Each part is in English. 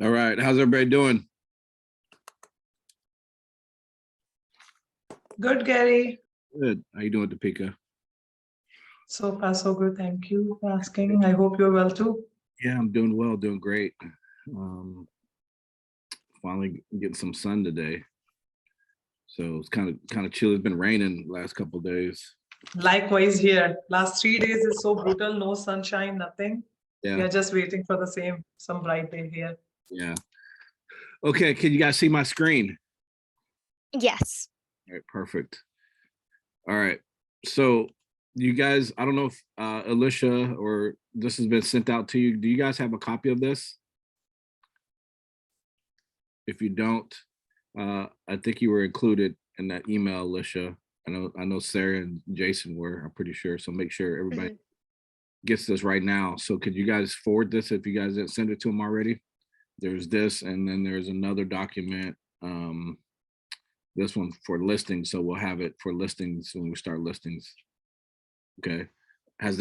All right, how's everybody doing? Good, Gary. Good. How you doing, Topeka? So far, so good. Thank you for asking. I hope you're well too. Yeah, I'm doing well, doing great. Finally getting some sun today, so it's kind of chill. It's been raining last couple of days. Likewise here. Last 3 days is so brutal. No sunshine, nothing. We Yeah, are just waiting for the same, some bright day here. yeah. Okay, can you guys see my screen? Yes. All right, perfect. All right, so you guys, I don't know if Alicia or this has been sent out to you. Do you guys have a copy of this? If you don't, I think you were included in that email, Alicia. I know Sarah and Jason were, I'm pretty sure. So make sure everybody gets this right now. So could you guys forward this if you guys didn't send it to them already? There's this, and then there's another document. This one for listings. So we'll have it for listings when we start listings. Okay. Has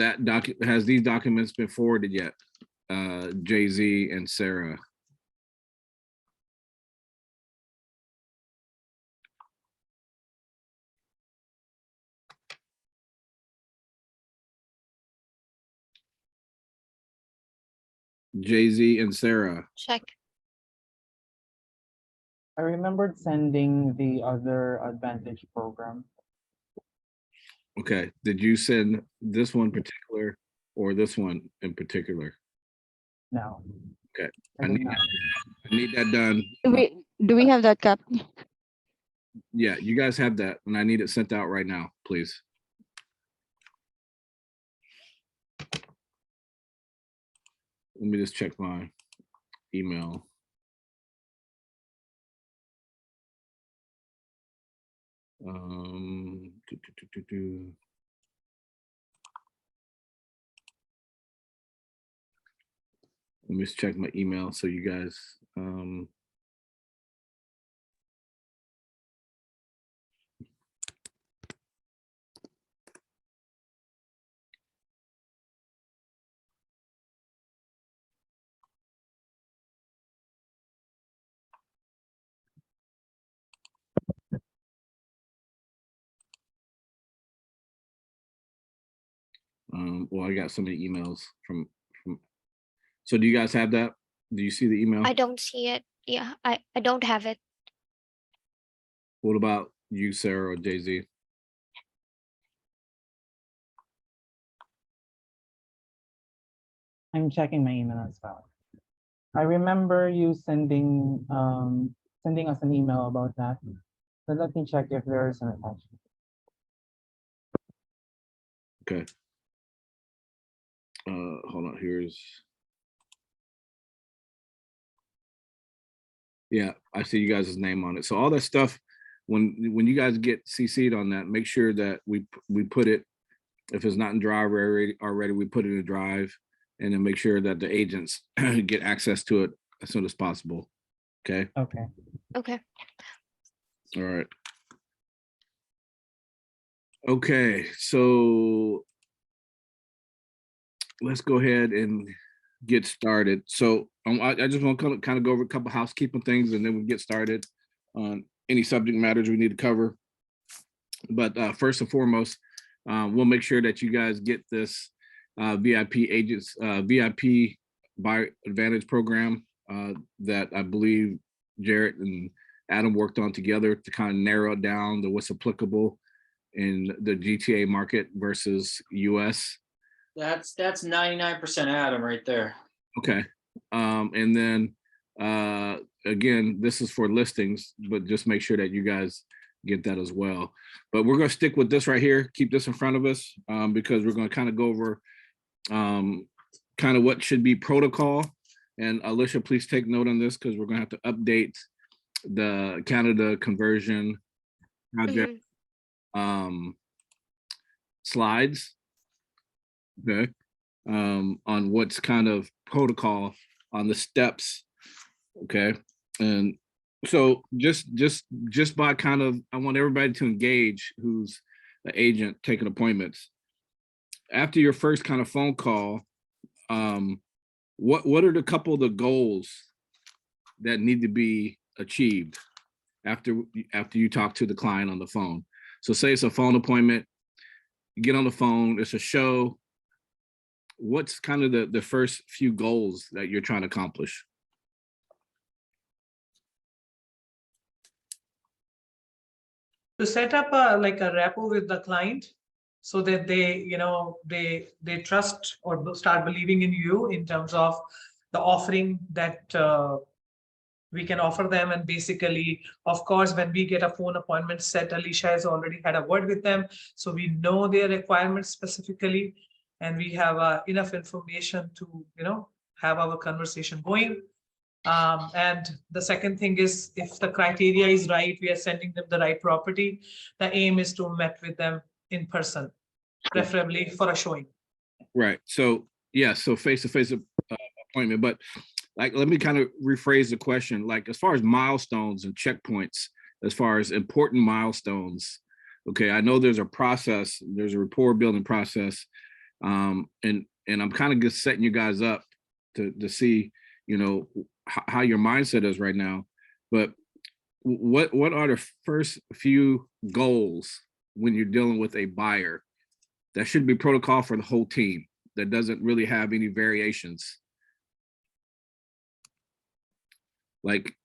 these documents been forwarded yet? Jay-Z and Sarah. Jay-Z and Sarah. Check. I remembered sending the other Advantage program. Okay. Did you send this one particular or this one in particular? No. Okay. I I did need not. I need that done. Do we have that copy? Yeah, you guys have that, and I need it sent out right now, please. Let me just check my email. Do, do, do, do, do. Let me just check my email so you guys well, I got so many emails from so do you guys have that? Do you see the email? I don't see it. Yeah, I don't have it. What about you, Sarah or Jay-Z? I'm checking my email as well. I remember you sending sending us an email about that. So let me check if there is an attachment. Okay. Hold on, here's yeah, I see you guys' name on it. So all that stuff, when you guys get CC'd on that, make sure that we put it, if it's not in Drive already, we put it in Drive, and then make sure that the agents get access to it as soon as possible. Okay. Okay. Okay. All right. Okay, so let's go ahead and get started. So I just want to kind of go over a couple housekeeping things, and then we'll get started on any subject matters we need to cover. But first and foremost, we'll make sure that you guys get this VIP agents, VIP Buyer Advantage program that I believe Jarrett and Adam worked on together to kind of narrow it down to what's applicable in the GTA market versus US. That's 99% Adam right there. Okay. And then again, this is for listings, but just make sure that you guys get that as well. But we're going to stick with this right here. Keep this in front of us because we're going to kind of go over kind of what should be protocol. And Alicia, please take note on this because we're going to have to update the Canada conversion project slides. Okay. On what's kind of protocol on the steps. Okay. And so just by kind of, I want everybody to engage who's the agent taking appointments. After your first kind of phone call, what are the couple of the goals that need to be achieved after you talk to the client on the phone. So say it's a phone appointment, you get on the phone, it's a show. What's kind of the first few goals that you're trying to accomplish? To set up a like a rapport with the client so that they trust or start believing in you in terms of the offering that we can offer them. And basically, of course, when we get a phone appointment set, Alicia has already had a word with them, so we know their requirements specifically, and we have enough information to have our conversation going. And the second thing is, if the criteria is right, we are sending them the right property. The aim is to meet with them in person, preferably for a showing. Right. So yeah, so face-to-face appointment, but like, let me kind of rephrase the question. Like, as far as milestones and checkpoints, as far as important milestones, okay, I know there's a process, there's a rapport building process, and I'm kind of just setting you guys up to see, how your mindset is right now. But what are the first few goals when you're dealing with a buyer that should be protocol for the whole team, that doesn't really have any variations? Like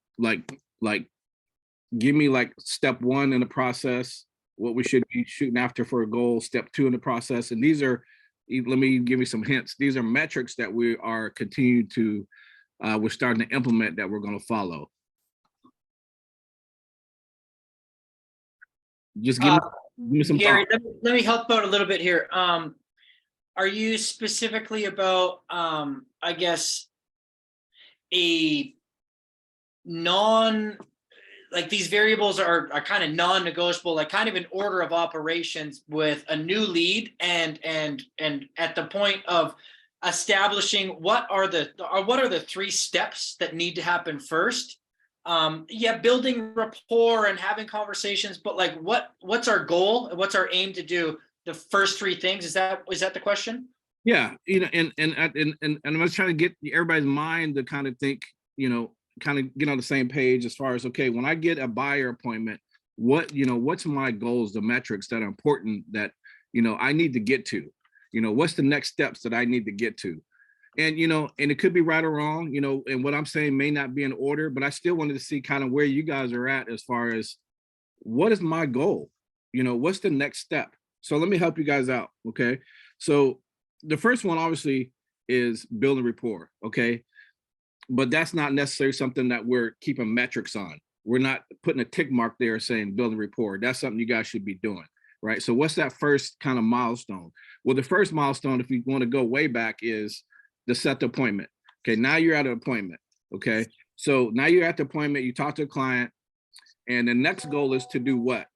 give me like step one in the process, what we should be shooting after for a goal, step two in the process. And these are, let me give you some hints. These are metrics that we are continuing to, we're starting to implement, that we're going to follow. Just give me some Gary, thought. let me help out a little bit here. Are you specifically about, I guess, a like these variables are kind of non-negotiable, like kind of an order of operations with a new lead, and at the point of establishing what are the 3 steps that need to happen first? Yeah, building rapport and having conversations, but like what's our goal and what's our aim to do the first 3 things? Is that the question? Yeah, and I was trying to get everybody's mind to kind of think, kind of get on the same page as far as, okay, when I get a buyer appointment, what's my goals, the metrics that are important that, I need to get to, what's the next steps that I need to get to? And, and it could be right or wrong, and what I'm saying may not be in order, but I still wanted to see kind of where you guys are at as far as what is my goal? What's the next step? So let me help you guys out. Okay. So the first one obviously is building rapport. Okay. But that's not necessarily something that we're keeping metrics on. We're not putting a tick mark there saying building rapport. That's something you guys should be doing, right? So what's that first kind of milestone? Well, the first milestone, if you want to go way back, is to set the appointment. Okay, now you're at an appointment. Okay, so now you're at the appointment, you talk to a client, and the next goal is to do what?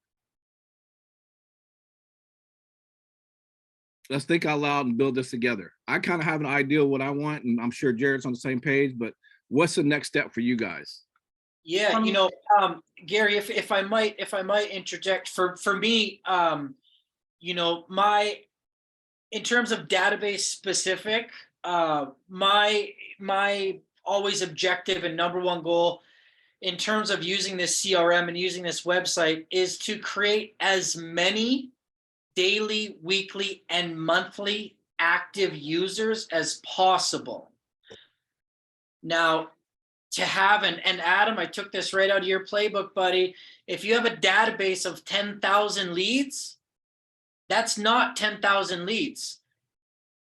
Let's think out loud and build this together. I kind of have an idea of what I want, and I'm sure Jared's on the same page, but what's the next step for you guys? Yeah, Gary, if I might interject, for me, in terms of database specific, my always objective and number one goal in terms of using this CRM and using this website is to create as many daily, weekly, and monthly active users as possible. Now, to have, and Adam, I took this right out of your playbook, buddy. If you have a database of 10,000 leads, that's not 10,000 leads.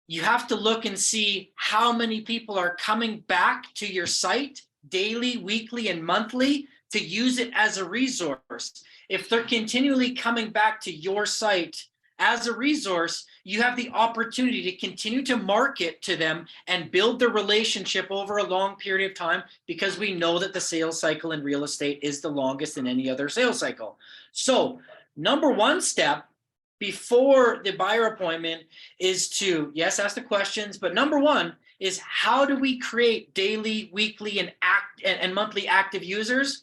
You have to look and see how many people are coming back to your site daily, weekly, and monthly to use it as a resource. If they're continually coming back to your site as a resource, you have the opportunity to continue to market to them and build the relationship over a long period of time, because we know that the sales cycle in real estate is the longest in any other sales cycle. So number one step before the buyer appointment is to, yes, ask the questions, but number one is, how do we create daily, weekly, and monthly active users?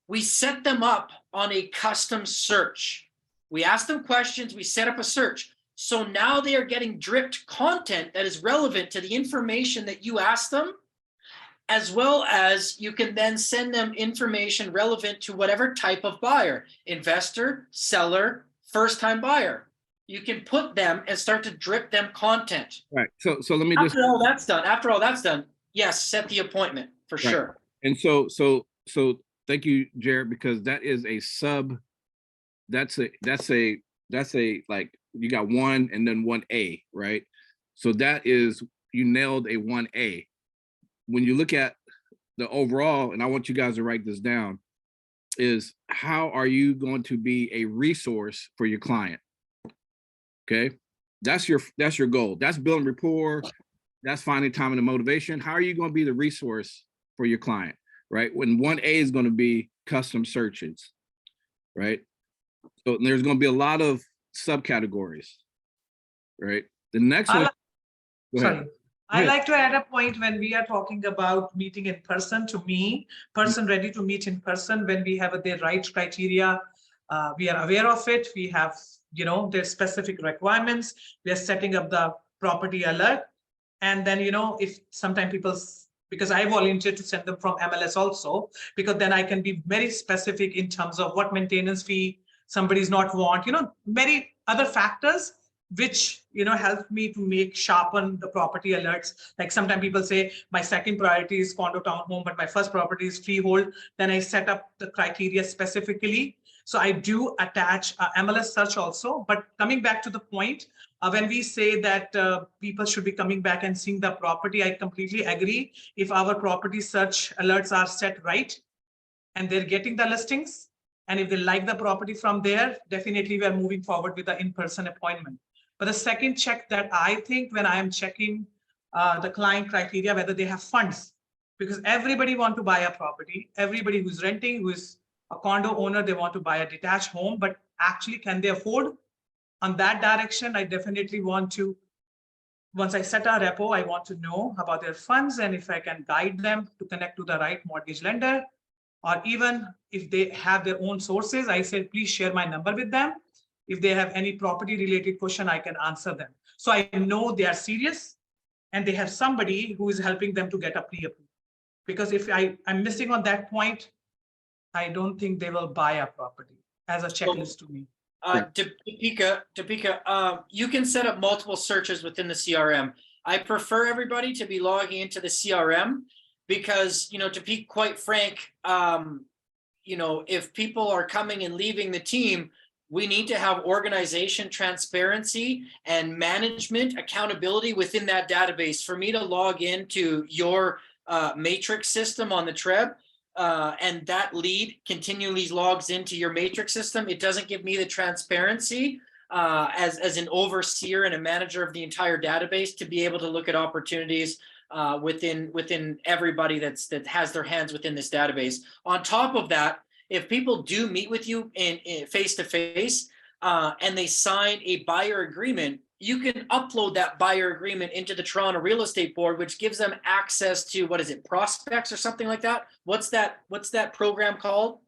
We set them up on a custom search. We ask them questions, we set up a search. So now they are getting dripped content that is relevant to the information that you asked them. as well as you can then send them information relevant to whatever type of buyer, investor, seller, first-time buyer. You can put them and start to drip them content. Right. So let me just, After all that's done, yes, set the appointment for Right. sure. and so thank you, Jared, because that is a sub, that's a like, you got 1 and then 1A, right? So that is, you nailed a 1A. When you look at the overall, and I want you guys to write this down, is how are you going to be a resource for your client? Okay, that's your goal. That's building rapport. That's finding time and the motivation. How are you going to be the resource for your client, right? When 1A is going to be custom searches, right? So there's going to be a lot of subcategories, right? The next I one. like- Go ahead. Sorry. I ahead. like to add a point when we are talking about meeting in person. To me, person ready to meet in person, when we have the right criteria, we are aware of it. We have, their specific requirements. We are setting up the property alert. And then, if sometimes because I volunteer to send them from MLS also, because then I can be very specific in terms of what maintenance fee somebody's not want, many other factors which help me to sharpen the property alerts. Like sometimes people say my second priority is condo townhome, but my first property is freehold. Then I set up the criteria specifically. So I do attach MLS search also. But coming back to the point, when we say that people should be coming back and seeing the property, I completely agree. If our property search alerts are set right and they're getting the listings, and if they like the property from there, definitely we are moving forward with the in-person appointment. But the second check that I think when I am checking the client criteria, whether they have funds, because everybody want to buy a property, everybody who's renting, who is a condo owner, they want to buy a detached home, but actually can they afford? On that direction, I definitely want to, once I set a repo, I want to know about their funds and if I can guide them to connect to the right mortgage lender, or even if they have their own sources, I said, please share my number with them. If they have any property related question, I can answer them. So I know they are serious and they have somebody who is helping them to get a pre-approved. Because if I'm missing on that point, I don't think they will buy a property as a checklist to me. Topeka, you can set up multiple searches within the CRM. I prefer everybody to be logging into the CRM because, to be quite frank, if people are coming and leaving the team, we need to have organization, transparency, and management accountability within that database. For me to log into your matrix system on the Treb, and that lead continually logs into your matrix system, it doesn't give me the transparency as an overseer and a manager of the entire database to be able to look at opportunities within everybody that has their hands within this database. On top of that, if people do meet with you in face-to-face and they sign a buyer agreement, you can upload that buyer agreement into the Toronto Real Estate Board, which gives them access to, what is it, prospects or something like that? What's that program called?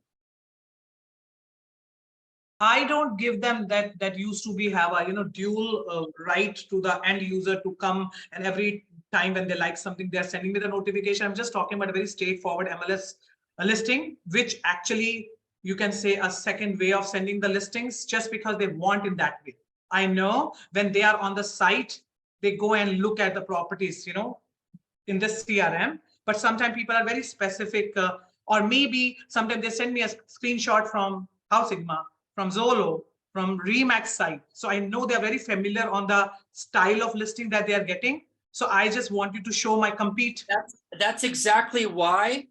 I don't give them that used to be have a dual right to the end user to come, and every time when they like something, they're sending me the notification. I'm just talking about a very straightforward MLS listing, which actually you can say a second way of sending the listings just because they want in that way. I know when they are on the site, they go and look at the properties, in this CRM, but sometimes people are very specific, or maybe sometimes they send me a screenshot from House Sigma, from Zolo, from Remax site. So I know they're very familiar on the style of listing that they are getting. So I just want you to show my compete. That's exactly why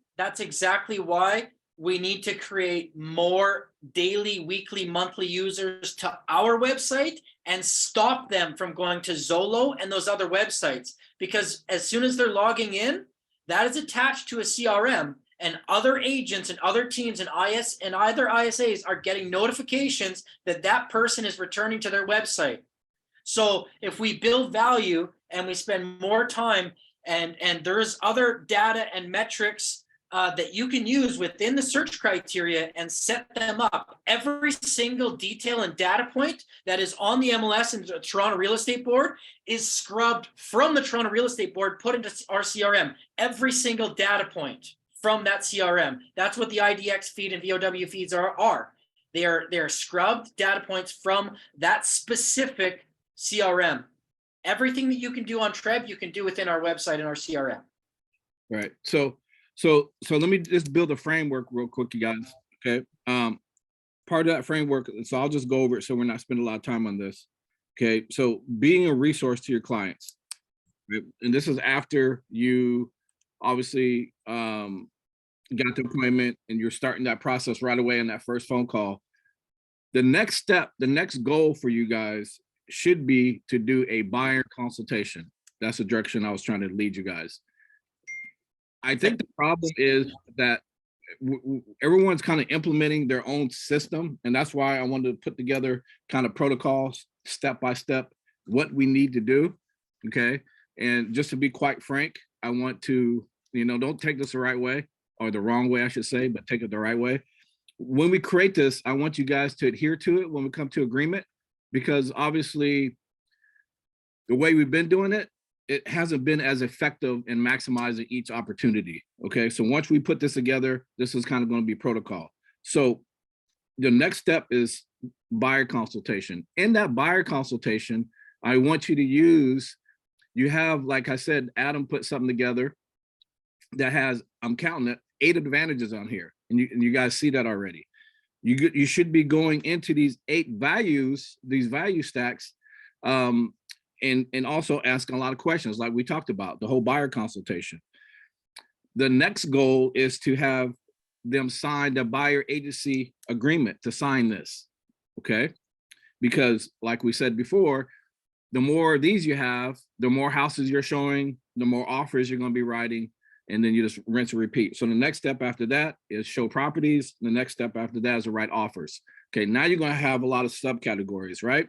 we need to create more daily, weekly, monthly users to our website and stop them from going to Zolo and those other websites. Because as soon as they're logging in, that is attached to a CRM, and other agents and other teams and other ISAs are getting notifications that that person is returning to their website. So if we build value and we spend more time and there's other data and metrics that you can use within the search criteria and set them up. Every single detail and data point that is on the MLS and the Toronto Real Estate Board is scrubbed from the Toronto Real Estate Board, put into our CRM. Every single data point from that CRM. That's what the IDX feed and VOW feeds are. They are scrubbed data points from that specific CRM. Everything that you can do on Trev, you can do within our website and our CRM. Right. So let me just build a framework real quick, you guys. Okay. Part of that framework, so I'll just go over it so we're not spending a lot of time on this. Okay. So being a resource to your clients, right? And this is after you obviously got the appointment and you're starting that process right away in that first phone call. The next step, the next goal for you guys should be to do a buyer consultation. That's the direction I was trying to lead you guys. I think the problem is that everyone's kind of implementing their own system. And that's why I wanted to put together kind of protocols, step by step, what we need to do. Okay. And just to be quite frank, I want to, don't take this the right way or the wrong way, I should say, but take it the right way. When we create this, I want you guys to adhere to it when we come to agreement, because obviously the way we've been doing it, it hasn't been as effective in maximizing each opportunity. Okay, so once we put this together, this is kind of going to be protocol. So the next step is buyer consultation. In that buyer consultation, I want you to use, you have, like I said, Adam put something together that has, I'm counting it, 8 advantages on here. And you guys see that already. You should be going into these 8 values, these value stacks, and also asking a lot of questions like we talked about, the whole buyer consultation. The next goal is to have them sign the buyer agency agreement to sign this, okay? Because like we said before, the more of these you have, the more houses you're showing, the more offers you're gonna be writing, and then you just rinse and repeat. So the next step after that is show properties. The next step after that is to write offers. Okay, now you're gonna have a lot of subcategories, right?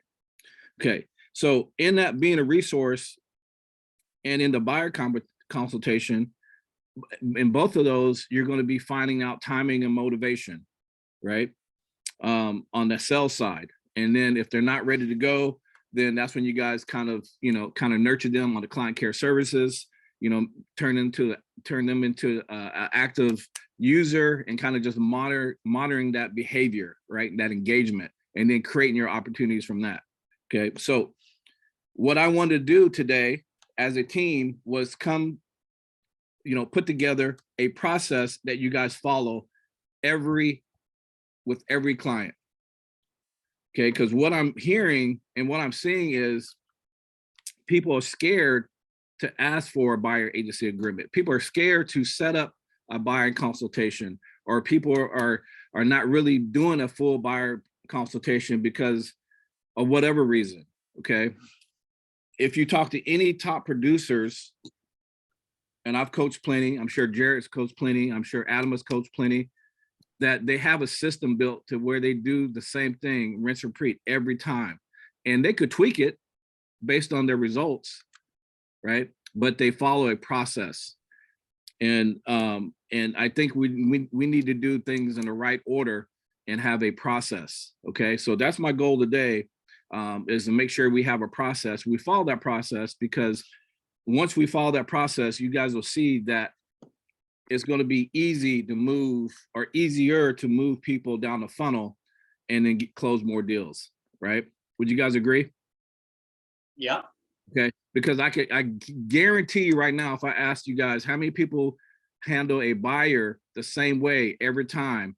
Okay, so in that being a resource and in the buyer consultation, in both of those, you're gonna be finding out timing and motivation, right? On the sell side. And then if they're not ready to go, then that's when you guys kind of nurture them on the client care services, turn them into an active user and kind of just monitoring that behavior, right? That engagement, and then creating your opportunities from that. Okay, so what I wanted to do today as a team was put together a process that you guys follow with every client. Okay, because what I'm hearing and what I'm seeing is people are scared to ask for a buyer agency agreement. People are scared to set up a buyer consultation, or people are not really doing a full buyer consultation because of whatever reason, okay? If you talk to any top producers, and I've coached plenty, I'm sure Jared's coached plenty, I'm sure Adam has coached plenty, that they have a system built to where they do the same thing, rinse and repeat every time. And they could tweak it based on their results, right? But they follow a process. And I think we need to do things in the right order and have a process, okay? So that's my goal today, is to make sure we have a process. We follow that process, because once we follow that process, you guys will see that it's going to be easy to move, or easier to move people down the funnel and then close more deals, right? Would you guys agree? Yeah. Okay, because I guarantee you right now, if I asked you guys how many people handle a buyer the same way every time,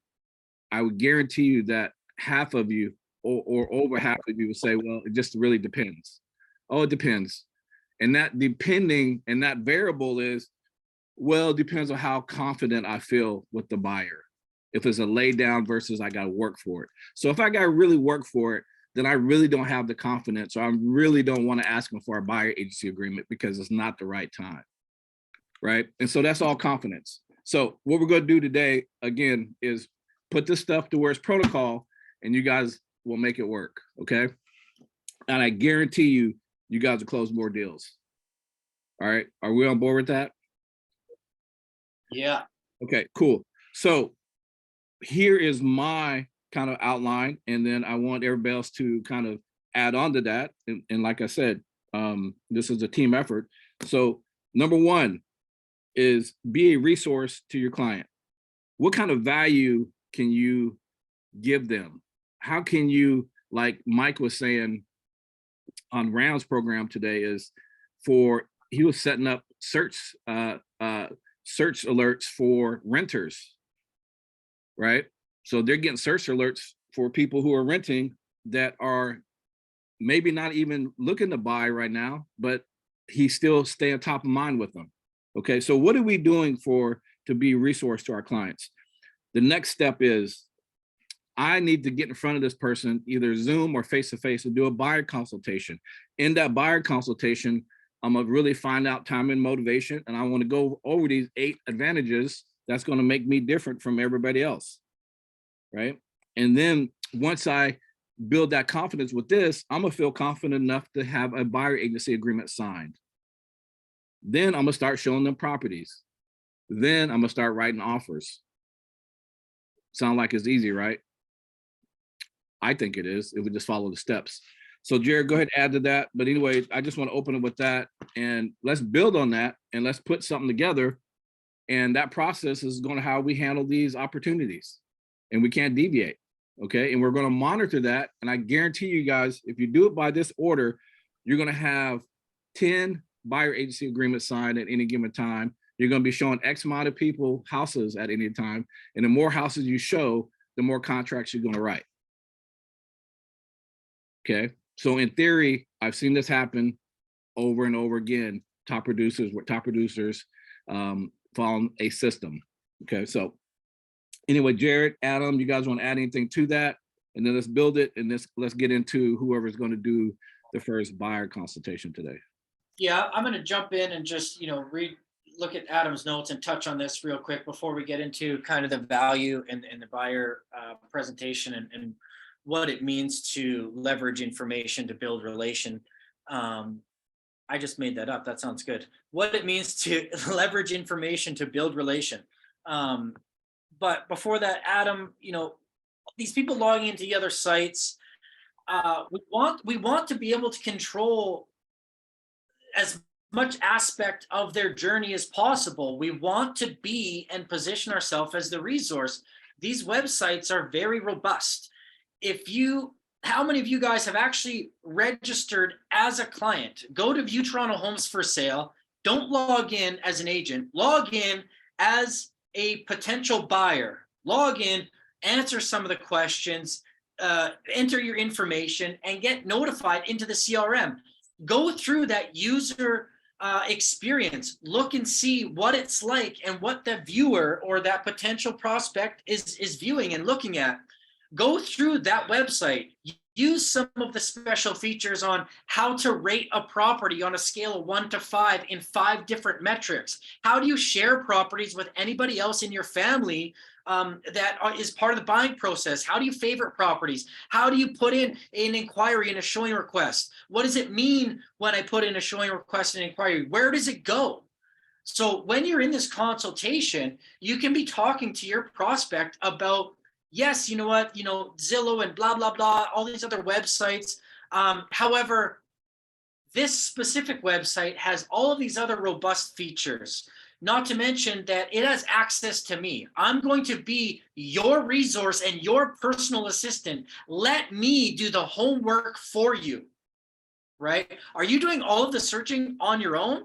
I would guarantee you that half of you or over half of you would say, well, it just really depends. Oh, it depends. And that depending, and that variable is, well, it depends on how confident I feel with the buyer. If it's a lay down versus I got to work for it. So if I got to really work for it, then I really don't have the confidence, or I really don't want to ask them for a buyer agency agreement because it's not the right time, right? And so that's all confidence. So what we're going to do today, again, is put this stuff to where it's protocol, and you guys will make it work, okay? And I guarantee you, you guys will close more deals. All right, are we on board with that? Yeah. Okay, cool. So here is my kind of outline, and then I want everybody else to kind of add on to that. And like I said, this is a team effort. So number one is be a resource to your client. What kind of value can you give them? How can you, like Mike was saying on Round's program today, he was setting up search alerts for renters, right? So they're getting search alerts for people who are renting that are maybe not even looking to buy right now, but he's still staying top of mind with them. Okay, so what are we doing to be a resource to our clients? The next step is I need to get in front of this person, either Zoom or face-to-face, and do a buyer consultation. In that buyer consultation, I'm gonna really find out time and motivation, and I want to go over these 8 advantages that's going to make me different from everybody else, right? And then once I build that confidence with this, I'm gonna feel confident enough to have a buyer agency agreement signed. Then I'm gonna start showing them properties. Then I'm gonna start writing offers. Sound like it's easy, right? I think it is, if we just follow the steps. So Jared, go ahead, add to that. But anyway, I just want to open it with that, and let's build on that, and let's put something together. And that process is going to how we handle these opportunities, and we can't deviate. Okay, and we're going to monitor that. And I guarantee you guys, if you do it by this order, you're going to have 10 buyer agency agreements signed at any given time. You're going to be showing X amount of people houses at any time. And the more houses you show, the more contracts you're going to write. Okay, so in theory, I've seen this happen over and over again. Top producers following a system. Okay, so anyway, Jared, Adam, you guys want to add anything to that? And then let's build it, and let's get into whoever's going to do the first buyer consultation today. Yeah, I'm going to jump in and just, look at Adam's notes and touch on this real quick before we get into kind of the value and the buyer presentation and what it means to leverage information to build relation. I just made that up. That sounds good. What it means to leverage information to build relation. But before that, Adam, these people logging into the other sites, we want to be able to control as much aspect of their journey as possible. We want to be and position ourselves as the resource. These websites are very robust. How many of you guys have actually registered as a client? Go to View Toronto Homes for Sale. Don't log in as an agent. Log in as a potential buyer. Log in, answer some of the questions, enter your information, and get notified into the CRM. Go through that user experience. Look and see what it's like and what the viewer or that potential prospect is viewing and looking at. Go through that website. Use some of the special features on how to rate a property on a scale of 1 to 5 in 5 different metrics. How do you share properties with anybody else in your family that is part of the buying process? How do you favorite properties? How do you put in an inquiry and a showing request? What does it mean when I put in a showing request and inquiry? Where does it go? So when you're in this consultation, you can be talking to your prospect about, yes, you know what, Zillow and blah, blah, blah, all these other websites. However, this specific website has all of these other robust features, not to mention that it has access to me. I'm going to be your resource and your personal assistant. Let me do the homework for you, right? Are you doing all of the searching on your own?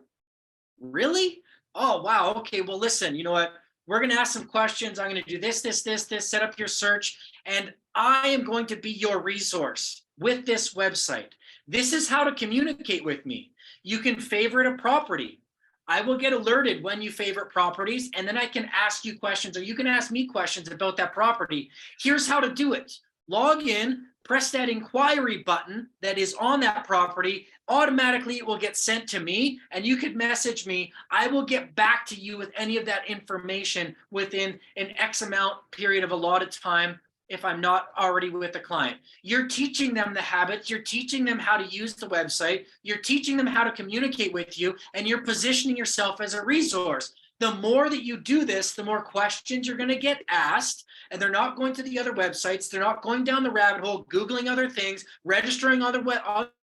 Really? Oh, wow. Okay, well, listen, you know what? We're going to ask some questions. I'm going to do this, set up your search, and I am going to be your resource with this website. This is how to communicate with me. You can favorite a property. I will get alerted when you favorite properties, and then I can ask you questions, or you can ask me questions about that property. Here's how to do it. Log in, press that inquiry button that is on that property. Automatically, it will get sent to me, and you could message me. I will get back to you with any of that information within an X amount period of allotted time if I'm not already with the client. You're teaching them the habits. You're teaching them how to use the website. You're teaching them how to communicate with you, and you're positioning yourself as a resource. The more that you do this, the more questions you're going to get asked, and they're not going to the other websites. They're not going down the rabbit hole, Googling other things, registering other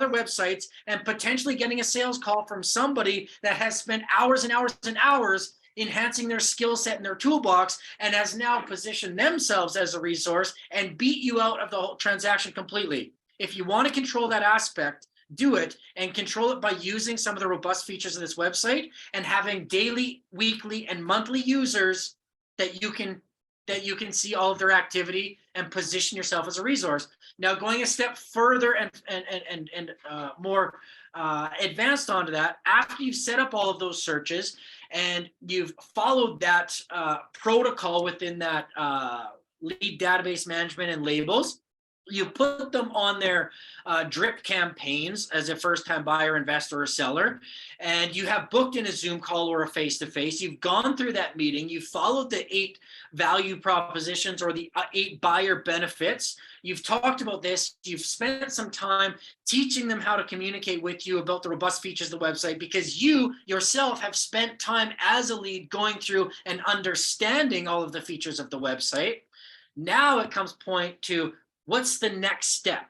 websites, and potentially getting a sales call from somebody that has spent hours and hours and hours enhancing their skill set in their toolbox and has now positioned themselves as a resource and beat you out of the whole transaction completely. If you want to control that aspect, do it, and control it by using some of the robust features of this website and having daily, weekly, and monthly users that you can see all of their activity and position yourself as a resource. Now, going a step further and more advanced onto that, after you've set up all of those searches and you've followed that protocol within that lead database management and labels, you put them on their drip campaigns as a first-time buyer, investor, or seller, and you have booked in a Zoom call or a face-to-face. You've gone through that meeting. You've followed the 8 value propositions or the 8 buyer benefits. You've talked about this. You've spent some time teaching them how to communicate with you about the robust features of the website because you yourself have spent time as a lead going through and understanding all of the features of the website. Now it comes point to, what's the next step?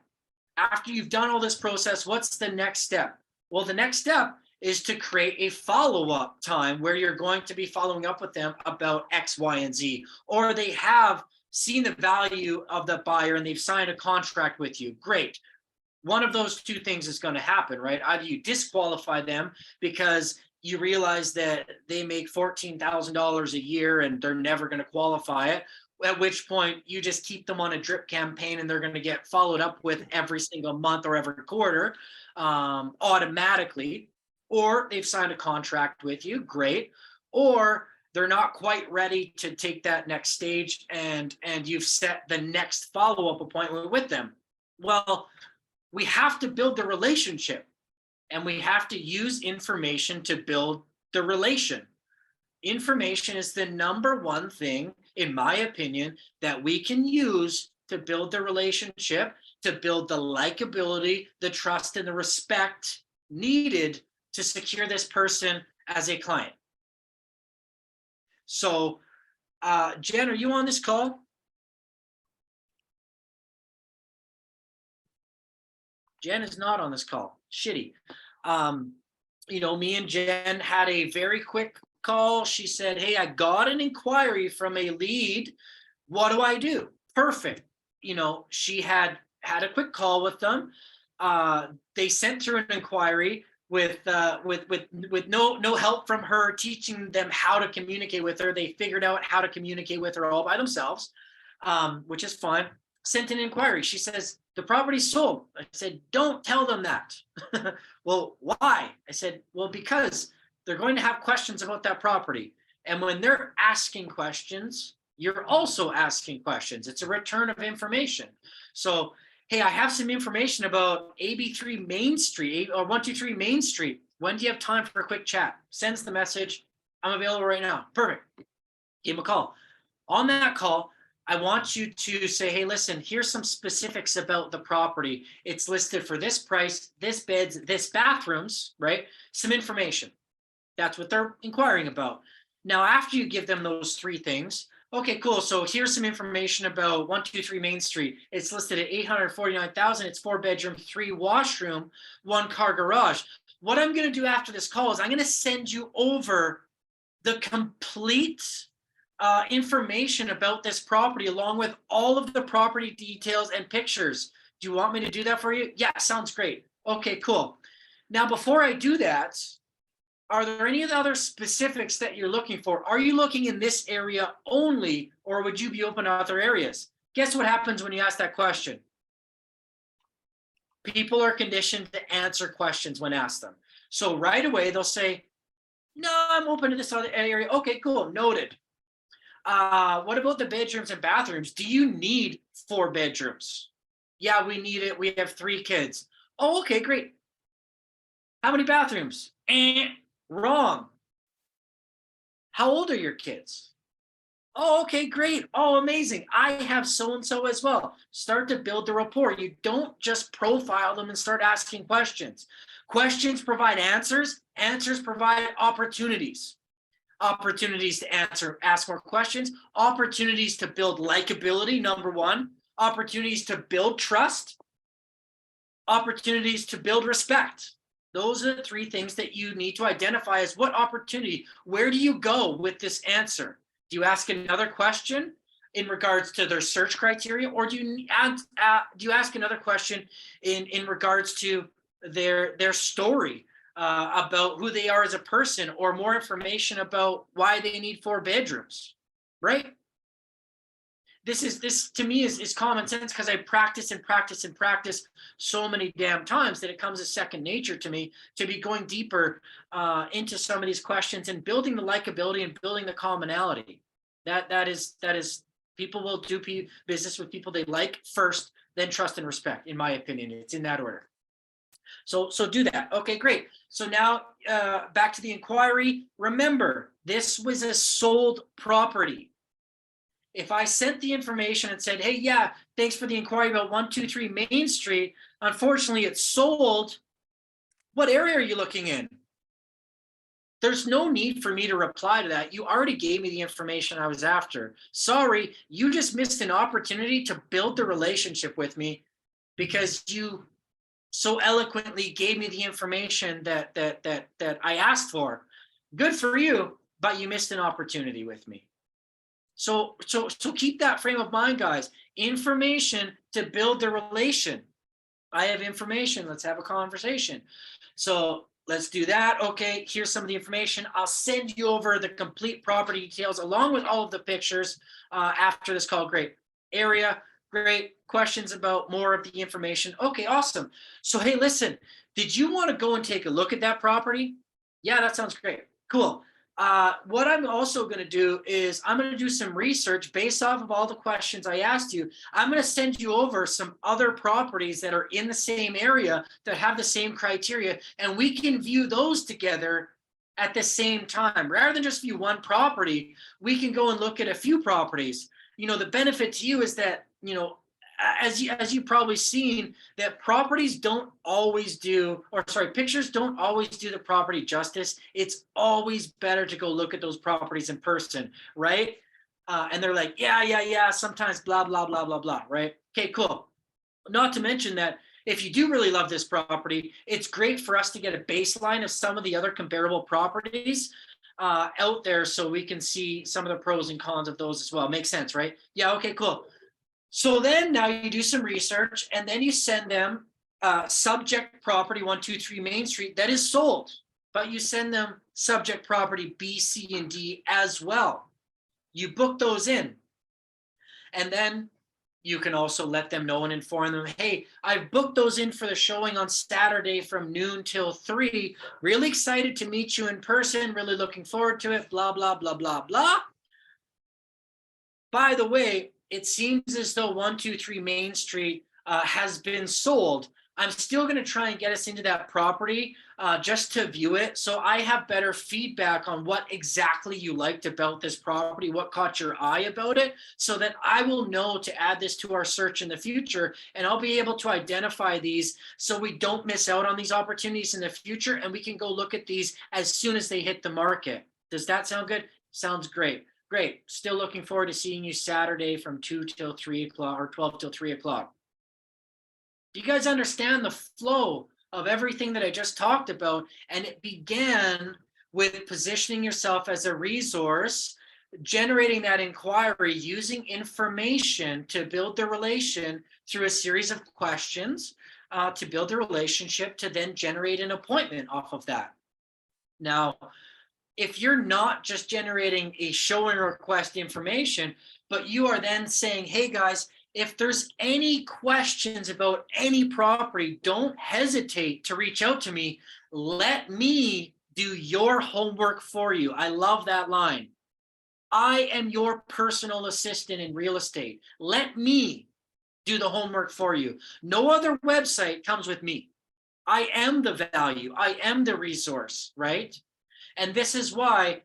After you've done all this process, what's the next step? Well, the next step is to create a follow-up time where you're going to be following up with them about X, Y, and Z, or they have seen the value of the buyer and they've signed a contract with you. Great. One of those 2 things is going to happen, right? Either you disqualify them because you realize that they make $14,000 a year and they're never going to qualify it, at which point you just keep them on a drip campaign and they're going to get followed up with every single month or every quarter automatically, or they've signed a contract with you, great, or they're not quite ready to take that next stage and you've set the next follow-up appointment with them. Well, we have to build the relationship and we have to use information to build the relation. Information is the number one thing, in my opinion, that we can use to build the relationship, to build the likability, the trust, and the respect needed to secure this person as a client. So, Jen, are you on this call? Jen is not on this call. Shitty. Me and Jen had a very quick call. She said, hey, I got an inquiry from a lead. What do I do? Perfect. She had a quick call with them. They sent through an inquiry with no help from her teaching them how to communicate with her. They figured out how to communicate with her all by themselves, which is fine. Sent an inquiry. She says, the property's sold. I said, don't tell them that. Well, why? I said, well, because they're going to have questions about that property. And when they're asking questions, you're also asking questions. It's a return of information. So, hey, I have some information about AB3 Main Street or 123 Main Street. When do you have time for a quick chat? Sends the message. I'm available right now. Perfect. Give him a call. On that call, I want you to say, hey, listen, here's some specifics about the property. It's listed for this price, this beds, this bathrooms, right? Some information. That's what they're inquiring about. Now, after you give them those 3 things, okay, cool. So here's some information about 123 Main Street. It's listed at $849,000. It's 4 bedroom, 3 washroom, 1 car garage. What I'm going to do after this call is I'm going to send you over the complete information about this property along with all of the property details and pictures. Do you want me to do that for you? Yeah, sounds great. Okay, cool. Now, before I do that, are there any other specifics that you're looking for? Are you looking in this area only, or would you be open to other areas? Guess what happens when you ask that question? People are conditioned to answer questions when asked them. So right away, they'll say, no, I'm open to this other area. Okay, cool, noted. What about the bedrooms and bathrooms? Do you need 4 bedrooms? Yeah, we need it. We have 3 kids. Oh, okay, great. How many bathrooms? Wrong. How old are your kids? Oh, okay, great. Oh, amazing. I have so-and-so as well. Start to build the rapport. You don't just profile them and start asking questions. Questions provide answers. Answers provide opportunities. opportunities to ask more questions, opportunities to build likability, number one, opportunities to build trust, opportunities to build respect. Those are the three things that you need to identify as what opportunity. Where do you go with this answer? Do you ask another question in regards to their search criteria, or do you ask another question in regards to their story about who they are as a person, or more information about why they need 4 bedrooms, right? This to me is common sense, because I practice and practice and practice so many damn times that it comes as second nature to me to be going deeper into some of these questions and building the likability and building the commonality. That is people will do business with people they like first, then trust and respect. In my opinion, it's in that order. So do that. Okay, great. So now back to the inquiry. Remember, this was a sold property. If I sent the information and said, hey, yeah, thanks for the inquiry about 123 Main Street, unfortunately it's sold, what area are you looking in? There's no need for me to reply to that. You already gave me the information I was after. Sorry, you just missed an opportunity to build the relationship with me because you so eloquently gave me the information that I asked for. Good for you, but you missed an opportunity with me. So keep that frame of mind, guys. Information to build the relation. I have information. Let's have a conversation. So let's do that. Okay, here's some of the information. I'll send you over the complete property details along with all of the pictures after this call. Great. Area, great. Questions about more of the information. Okay, awesome. So, hey, listen, did you want to go and take a look at that property? Yeah, that sounds great. Cool. What I'm also going to do is I'm going to do some research based off of all the questions I asked you. I'm going to send you over some other properties that are in the same area that have the same criteria, and we can view those together at the same time. Rather than just view one property, we can go and look at a few properties. You know, the benefit to you is that, you know, as you've probably seen, that properties don't always do, or sorry, pictures don't always do the property justice. It's always better to go look at those properties in person, right? And they're like, yeah, sometimes blah, blah, blah, blah, blah, right? Okay, cool. Not to mention that if you do really love this property, it's great for us to get a baseline of some of the other comparable properties out there so we can see some of the pros and cons of those as well. Makes sense, right? Yeah, okay, cool. So then now you do some research and then you send them subject property 123 Main Street that is sold, but you send them subject property B, C, and D as well. You book those in. And then you can also let them know and inform them, hey, I've booked those in for the showing on Saturday from noon till 3. Really excited to meet you in person. Really looking forward to it. Blah, blah, blah, blah, blah. By the way, it seems as though 123 Main Street has been sold. I'm still going to try and get us into that property just to view it. So I have better feedback on what exactly you liked about this property, what caught your eye about it, so that I will know to add this to our search in the future. And I'll be able to identify these so we don't miss out on these opportunities in the future. And we can go look at these as soon as they hit the market. Does that sound good? Sounds great. Great. Still looking forward to seeing you Saturday from 2 till 3 o'clock or 12 till 3 o'clock. Do you guys understand the flow of everything that I just talked about? And it began with positioning yourself as a resource, generating that inquiry, using information to build the relation through a series of questions to build the relationship, to then generate an appointment off of that. Now, if you're not just generating a show and request information, but you are then saying, hey guys, if there's any questions about any property, don't hesitate to reach out to me. Let me do your homework for you. I love that line. I am your personal assistant in real estate. Let me do the homework for you. No other website comes with me. I am the value. I am the resource, right? And this is why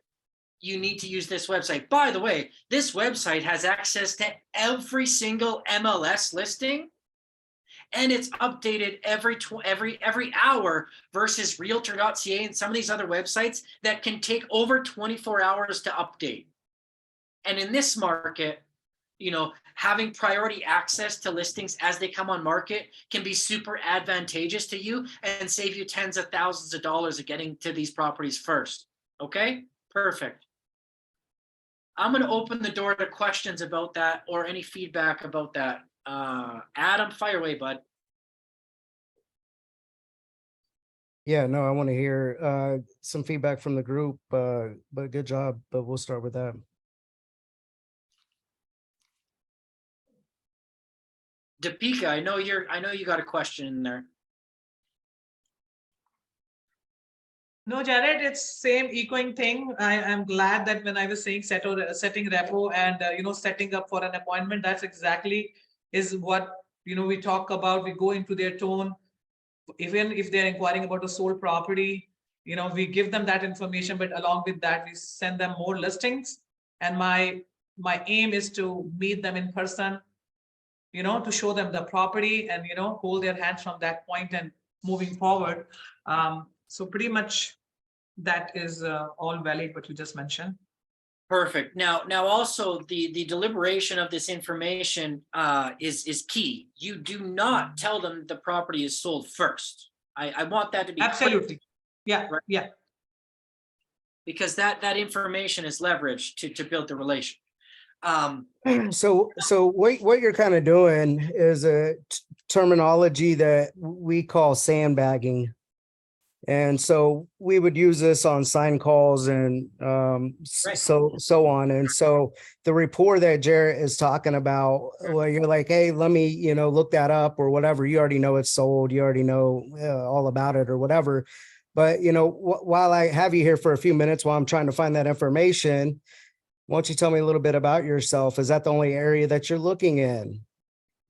you need to use this website. By the way, this website has access to every single MLS listing and it's updated every hour versus realtor.ca and some of these other websites that can take over 24 hours to update. And in this market, you know, having priority access to listings as they come on market can be super advantageous to you and save you tens of thousands of dollars of getting to these properties first. Okay, perfect. I'm going to open the door to questions about that or any feedback about that. Adam, fire away, bud. Yeah, no, I want to hear some feedback from the group, but good job. But we'll start with that. Deepika, I know you got a question in there. No, Jared, it's same echoing thing. I'm glad that when I was saying setting repo and setting up for an appointment, that's exactly is what we talk about. We go into their tone, even if they're inquiring about a sold property, we give them that information, but along with that, we send them more listings. And my aim is to meet them in person, to show them the property and hold their hands from that point and moving forward. So pretty much that is all valid what you just mentioned. Perfect. Now also the deliberation of this information is key. You do not tell them the property is sold first. I want that to be clear, Absolutely. Yeah, Right. yeah. because that information is leveraged to build the relation. So what you're kind of doing is a terminology that we call sandbagging. And so we would use this on sign calls and Right. so on. And so the rapport that Jarrett is talking about, well, you're like, hey, let me, look that up or whatever. You already know it's sold. You already know all about it or whatever. But, while I have you here for a few minutes while I'm trying to find that information, why don't you tell me a little bit about yourself? Is that the only area that you're looking in?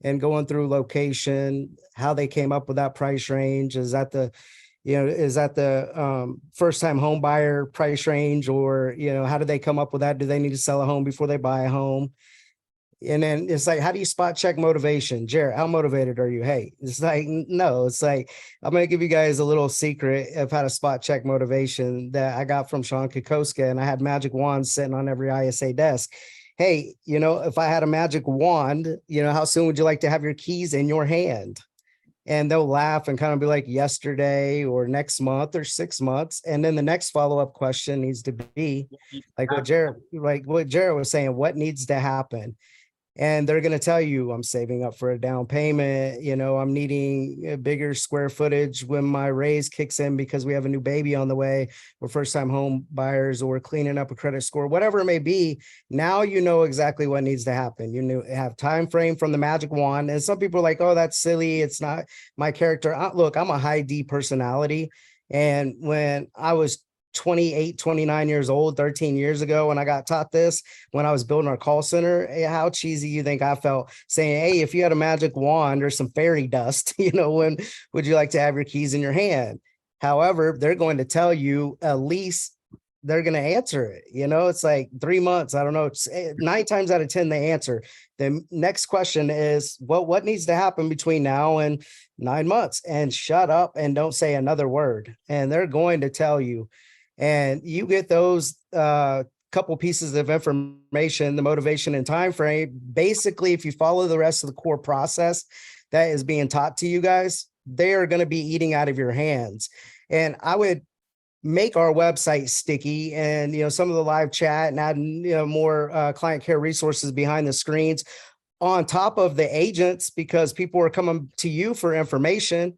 And going through location, how they came up with that price range? Is that the first time home buyer price range, or, how do they come up with that? Do they need to sell a home before they buy a home? And then it's like, how do you spot check motivation? Jarrett, how motivated are you? Hey, it's like, no, it's like, I'm going to give you guys a little secret of how to spot check motivation that I got from Sean Kokoska, and I had magic wands sitting on every ISA desk. Hey, if I had a magic wand, how soon would you like to have your keys in your hand? And they'll laugh and kind of be like yesterday or next month or 6 months. And then the next follow-up question needs to be like what Jarrett was saying, what needs to happen? And they're going to tell you, I'm saving up for a down payment. I'm needing a bigger square footage when my raise kicks in because we have a new baby on the way. We're first-time home buyers, or we're cleaning up a credit score, whatever it may be. Now you know exactly what needs to happen. You have time frame from the magic wand. And some people are like, oh, that's silly. It's not my character. Look, I'm a high D personality. And when I was 28, 29 years old, 13 years ago, when I got taught this, when I was building our call center, how cheesy you think I felt saying, hey, if you had a magic wand or some fairy dust, when would you like to have your keys in your hand? However, they're going to tell you at least they're going to answer it. It's like 3 months. I don't know. It's 9 times out of 10, they answer. The next question is, what needs to happen between now and 9 months? And shut up and don't say another word. And they're going to tell you. And you get those couple pieces of information, the motivation and time frame. Basically, if you follow the rest of the core process that is being taught to you guys, they are going to be eating out of your hands. And I would make our website sticky and, some of the live chat and add, more client care resources behind the screens on top of the agents, because people are coming to you for information.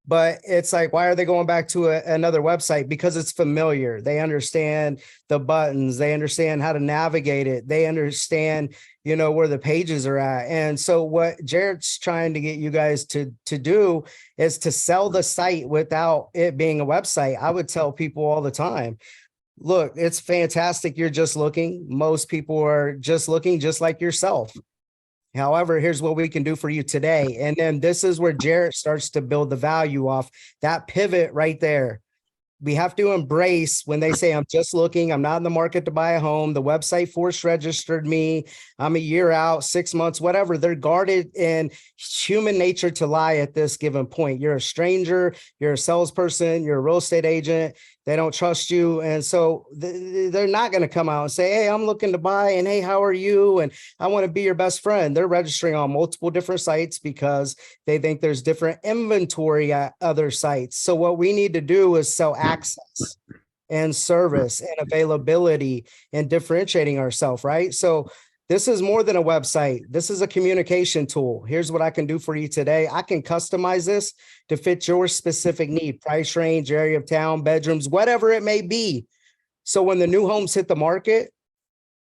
But it's like, why are they going back to another website? Because it's familiar. They understand the buttons. They understand how to navigate it. They understand, where the pages are at. And so what Jarrett's trying to get you guys to do is to sell the site without it being a website. I would tell people all the time, look, it's fantastic. You're just looking. Most people are just looking just like yourself. However, here's what we can do for you today. And then this is where Jarrett starts to build the value off that pivot right there. we have to embrace when they say, I'm just looking, I'm not in the market to buy a home. The website force registered me. I'm a year out, 6 months, whatever. They're guarded, and human nature to lie at this given point. You're a stranger, you're a salesperson, you're a real estate agent. They don't trust you. And so they're not going to come out and say, hey, I'm looking to buy, and hey, how are you? And I want to be your best friend. They're registering on multiple different sites because they think there's different inventory at other sites. So what we need to do is sell access and service and availability and differentiating ourselves, right? So this is more than a website. This is a communication tool. Here's what I can do for you today. I can customize this to fit your specific need, price range, area of town, bedrooms, whatever it may be. So when the new homes hit the market,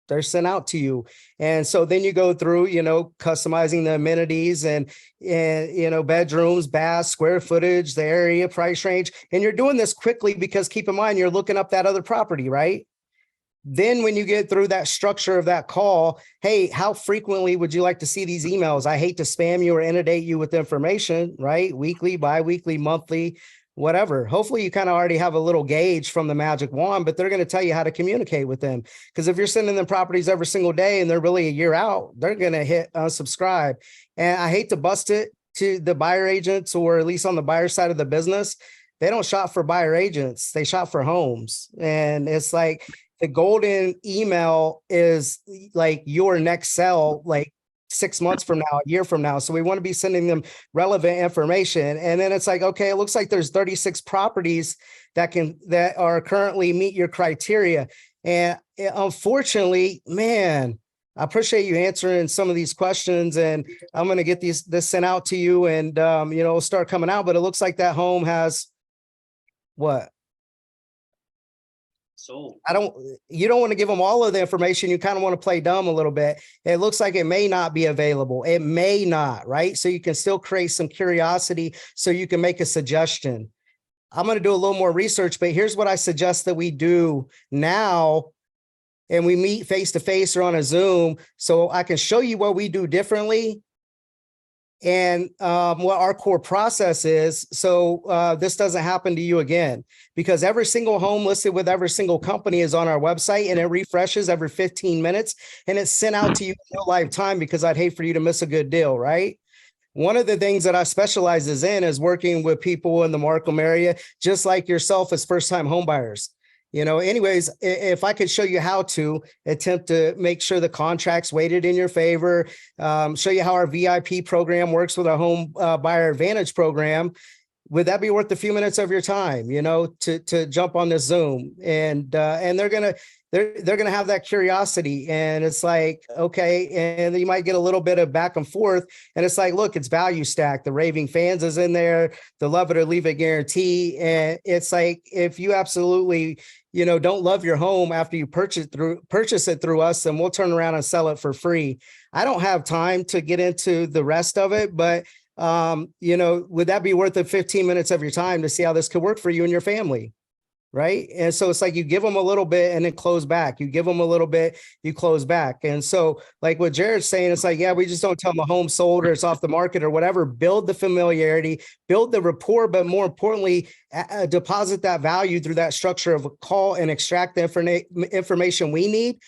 they're sent out to you. And so then you go through, customizing the amenities and bedrooms, baths, square footage, the area, price range. And you're doing this quickly because keep in mind, you're looking up that other property, right? Then when you get through that structure of that call, hey, how frequently would you like to see these emails? I hate to spam you or inundate you with information, right? Weekly, biweekly, monthly, whatever. Hopefully you kind of already have a little gauge from the magic wand, but they're going to tell you how to communicate with them. Because if you're sending them properties every single day and they're really a year out, they're going to hit unsubscribe. And I hate to bust it to the buyer agents, or at least on the buyer side of the business. They don't shop for buyer agents. They shop for homes. And it's like, the golden email is like your next sell, like 6 months from now, a year from now. So we want to be sending them relevant information. And then it's like, okay, it looks like there's 36 properties that are currently meet your criteria. And unfortunately, man, I appreciate you answering some of these questions, and I'm going to get this sent out to you, and it'll start coming out. But it looks like that home has what? So You don't want to give them all of the information. You kind of want to play dumb a little bit. It looks like it may not be available. It may not, right? So you can still create some curiosity so you can make a suggestion. I'm going to do a little more research, but here's what I suggest that we do now. And we meet face to face or on a Zoom, so I can show you what we do differently and what our core process is. So this doesn't happen to you again, because every single home listed with every single company is on our website, and it refreshes every 15 minutes and it's sent out to you in real live time, because I'd hate for you to miss a good deal, right? One of the things that I specializes in is working with people in the Markham area, just like yourself, as first-time home buyers. Anyways, if I could show you how to attempt to make sure the contract's weighted in your favor, show you how our VIP program works with our home buyer advantage program, would that be worth a few minutes of your time, to jump on this Zoom? And they're gonna have that curiosity, and it's like, okay, and you might get a little bit of back and forth, and it's like, look, it's value stack. The raving fans is in there, the love it or leave it guarantee, and it's like, if you absolutely don't love your home after you purchase it through us, and we'll turn around and sell it for free. I don't have time to get into the rest of it, but would that be worth the 15 minutes of your time to see how this could work for you and your family? Right. And so it's like, you give them a little bit and then close back. You give them a little bit, you close back. And so like what Jared's saying, it's like, yeah, we just don't tell them the home sold or it's off the market or whatever. Build the familiarity, build the rapport, but more importantly, deposit that value through that structure of a call and extract the information we need.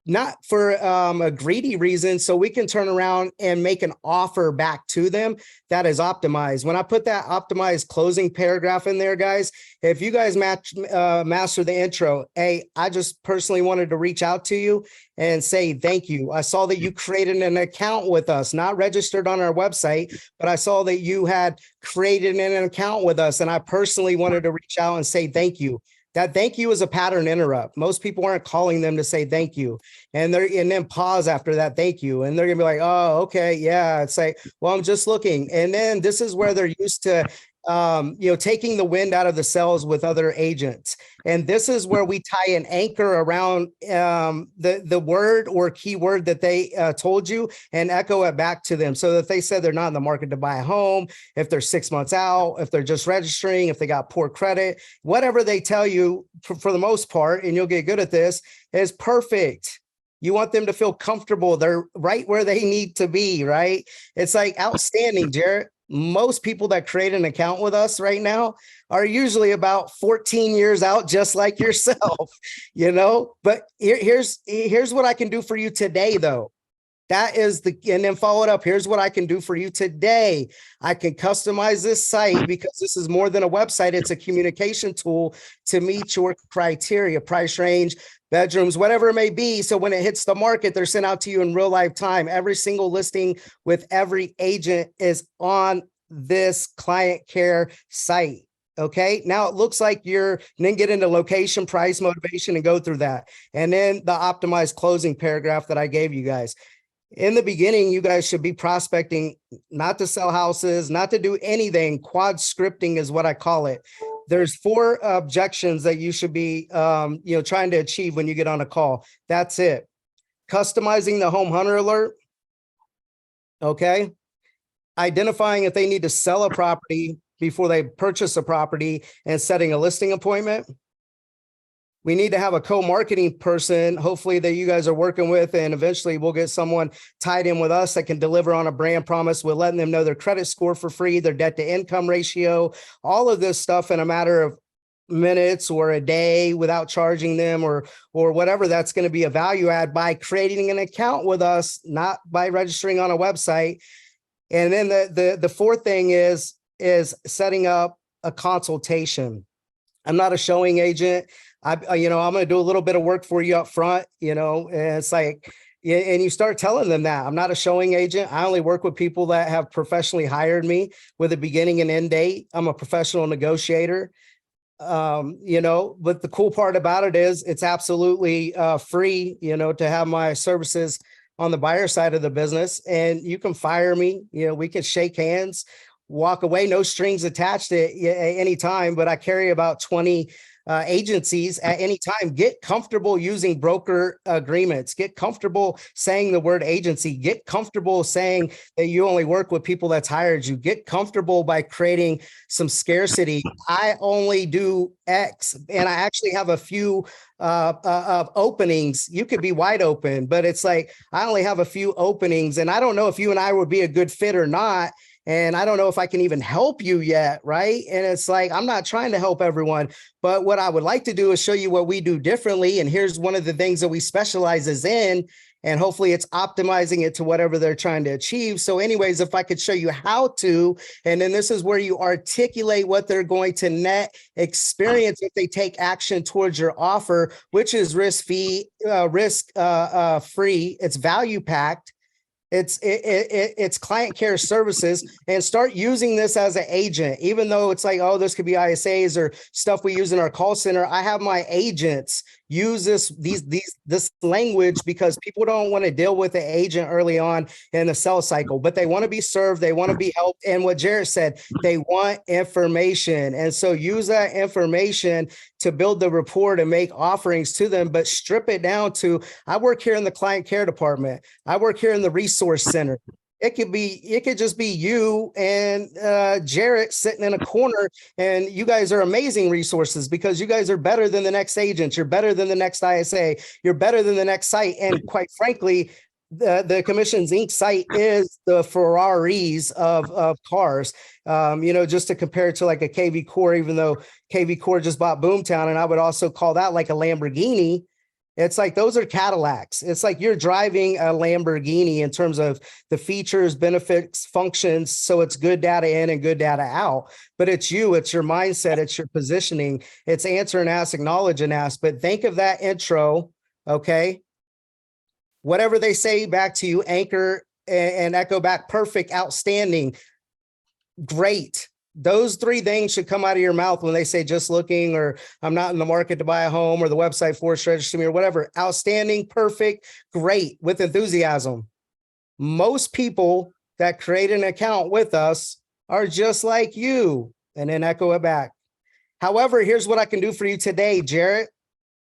Not for a greedy reason, so we can turn around and make an offer back to them that is optimized. When I put that optimized closing paragraph in there, guys, if you guys master the intro, hey, I just personally wanted to reach out to you and say thank you. I saw that you created an account with us, not registered on our website, but I saw that you had created an account with us, and I personally wanted to reach out and say thank you. That thank you is a pattern interrupt. Most people aren't calling them to say thank you. And then pause after that thank you. And they're gonna be like, oh, okay, yeah. It's like, well, I'm just looking. And then this is where they're used to taking the wind out of the sails with other agents. And this is where we tie an anchor around the word or keyword that they told you and echo it back to them. So that they said they're not in the market to buy a home, if they're 6 months out, if they're just registering, if they got poor credit, whatever they tell you for the most part, and you'll get good at this, is perfect. You want them to feel comfortable. They're right where they need to be, right? It's like outstanding, Jared. most people that create an account with us right now are usually about 14 years out, just like yourself, you know, but here's what I can do for you today, though. That is and then follow it up. Here's what I can do for you today. I can customize this site because this is more than a website. It's a communication tool to meet your criteria, price range, bedrooms, whatever it may be. So when it hits the market, they're sent out to you in real life time. Every single listing with every agent is on this client care site. Okay. Now it looks like then get into location, price, motivation, and go through that. And then the optimized closing paragraph that I gave you guys. In the beginning, you guys should be prospecting, not to sell houses, not to do anything. Quad scripting is what I call it. There's 4 objections that you should be, trying to achieve when you get on a call. That's it. Customizing the home hunter alert. Okay. Identifying if they need to sell a property before they purchase a property and setting a listing appointment. We need to have a co-marketing person, hopefully that you guys are working with, and eventually we'll get someone tied in with us that can deliver on a brand promise. We're letting them know their credit score for free, their debt to income ratio, all of this stuff in a matter of minutes or a day without charging them or whatever. That's going to be a value add by creating an account with us, not by registering on a website. And then the 4th thing is setting up a consultation. I'm not a showing agent. I'm going to do a little bit of work for you up front, and it's like, and you start telling them that I'm not a showing agent. I only work with people that have professionally hired me with a beginning and end date. I'm a professional negotiator. But the cool part about it is it's absolutely free, to have my services on the buyer side of the business, and you can fire me. We can shake hands, walk away, no strings attached at any time, but I carry about 20 agencies at any time. Get comfortable using broker agreements. Get comfortable saying the word agency. Get comfortable saying that you only work with people that's hired you. Get comfortable by creating some scarcity. I only do X, and I actually have a few openings. You could be wide open, but it's like, I only have a few openings, and I don't know if you and I would be a good fit or not. And I don't know if I can even help you yet, right? And it's like, I'm not trying to help everyone, but what I would like to do is show you what we do differently. And here's one of the things that we specialize in, and hopefully it's optimizing it to whatever they're trying to achieve. So anyways, if I could show you how to, and then this is where you articulate what they're going to net experience if they take action towards your offer, which is risk free, it's value packed. It's client care services, and start using this as an agent, even though it's like, oh, this could be ISAs or stuff we use in our call center. I have my agents use this language because people don't want to deal with the agent early on in the sales cycle, but they want to be served. They want to be helped. And what Jared said, they want information. And so use that information to build the rapport and make offerings to them, but strip it down to, I work here in the client care department. I work here in the resource center. It could just be you and Jarrett sitting in a corner, and you guys are amazing resources because you guys are better than the next agent. You're better than the next ISA. You're better than the next site. And quite frankly, the Commissions Inc. site is the Ferraris of cars. Just to compare it to like a KV Core, even though KV Core just bought Boomtown, and I would also call that like a Lamborghini. It's like, those are Cadillacs. It's like you're driving a Lamborghini in terms of the features, benefits, functions. So it's good data in and good data out, but it's you, it's your mindset, it's your positioning, it's answer and ask, acknowledge and ask. But think of that intro. Okay. Whatever they say back to you, anchor and echo back. Perfect, outstanding, great. Those 3 things should come out of your mouth when they say just looking, or I'm not in the market to buy a home, or the website forced register me, or whatever. Outstanding, perfect, great, with enthusiasm. Most people that create an account with us are just like you, and then echo it back. However, here's what I can do for you today, Jarrett.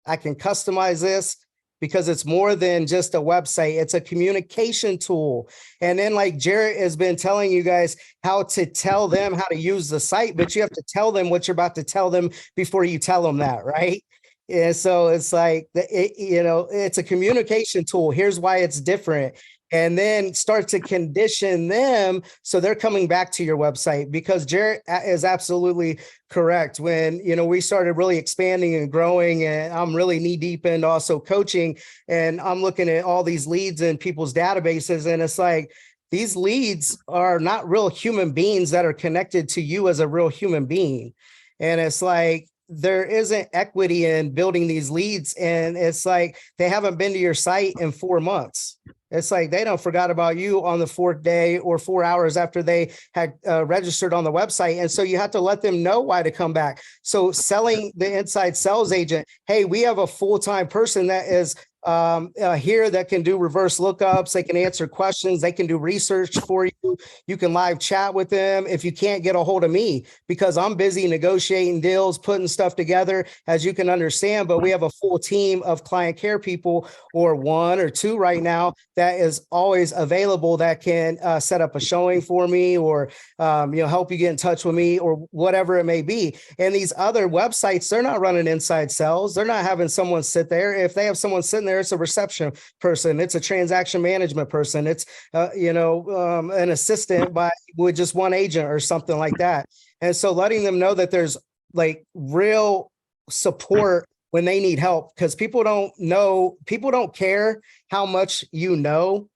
I can customize this because it's more than just a website. It's a communication tool. And then like Jarrett has been telling you guys how to tell them how to use the site, but you have to tell them what you're about to tell them before you tell them that, right? And so it's like, it's a communication tool. Here's why it's different. And then start to condition them so they're coming back to your website, because Jarrett is absolutely correct. When, we started really expanding and growing, and I'm really knee deep in also coaching, and I'm looking at all these leads in people's databases, and it's like, these leads are not real human beings that are connected to you as a real human being. And it's like, there isn't equity in building these leads. And it's like, they haven't been to your site in 4 months. It's like, they don't forgot about you on the 4th day or 4 hours after they had registered on the website. And so you have to let them know why to come back. So selling the inside sales agent, hey, we have a full-time person that is here that can do reverse lookups. They can answer questions. They can do research for you. You can live chat with them if you can't get a hold of me, because I'm busy negotiating deals, putting stuff together, as you can understand. But we have a full team of client care people, or 1 or 2 right now, that is always available, that can set up a showing for me, or help you get in touch with me, or whatever it may be. And these other websites, they're not running inside sales. They're not having someone sit there. If they have someone sitting there, it's a reception person, it's a transaction management person, it's an assistant with just 1 agent or something like that. And so letting them know that there's like real support when they need help, because people don't care how much you know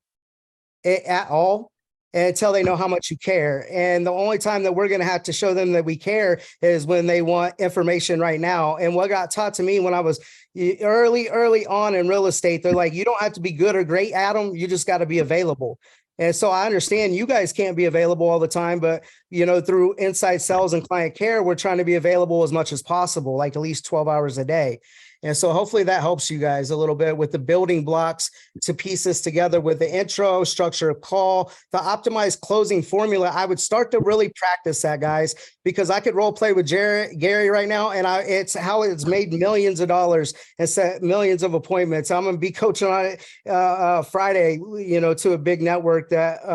at all until they know how much you care. And the only time that we're going to have to show them that we care is when they want information right now. And what got taught to me when I was early on in real estate, they're like, you don't have to be good or great, Adam. You just got to be available. And so I understand you guys can't be available all the time, but through inside sales and client care, we're trying to be available as much as possible, like at least 12 hours a day. And so hopefully that helps you guys a little bit with the building blocks to piece this together with the intro, structure of call, the optimized closing formula. I would start to really practice that, guys, because I could role play with Gary right now, and it's how it's made millions of dollars and set millions of appointments. I'm going to be coaching on it Friday, to a big network that,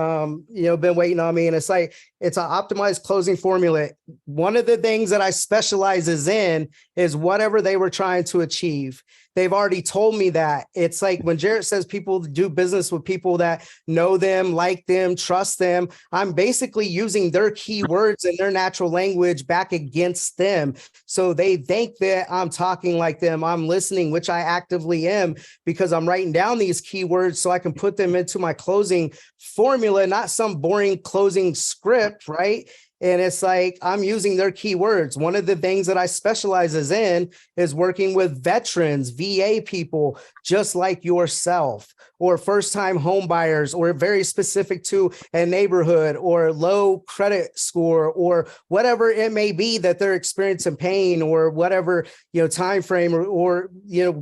been waiting on me. And it's like, it's an optimized closing formula. One of the things that I specializes in is whatever they were trying to achieve. They've already told me that. It's like when Jarrett says people do business with people that know them, like them, trust them, I'm basically using their keywords and their natural language back against them. So they think that I'm talking like them. I'm listening, which I actively am, because I'm writing down these keywords so I can put them into my closing formula, not some boring closing script, right? And it's like, I'm using their keywords. One of the things that I specializes in is working with veterans, VA people, just like yourself, or first-time home buyers, or very specific to a neighborhood or low credit score, or whatever it may be that they're experiencing pain, or whatever, time frame or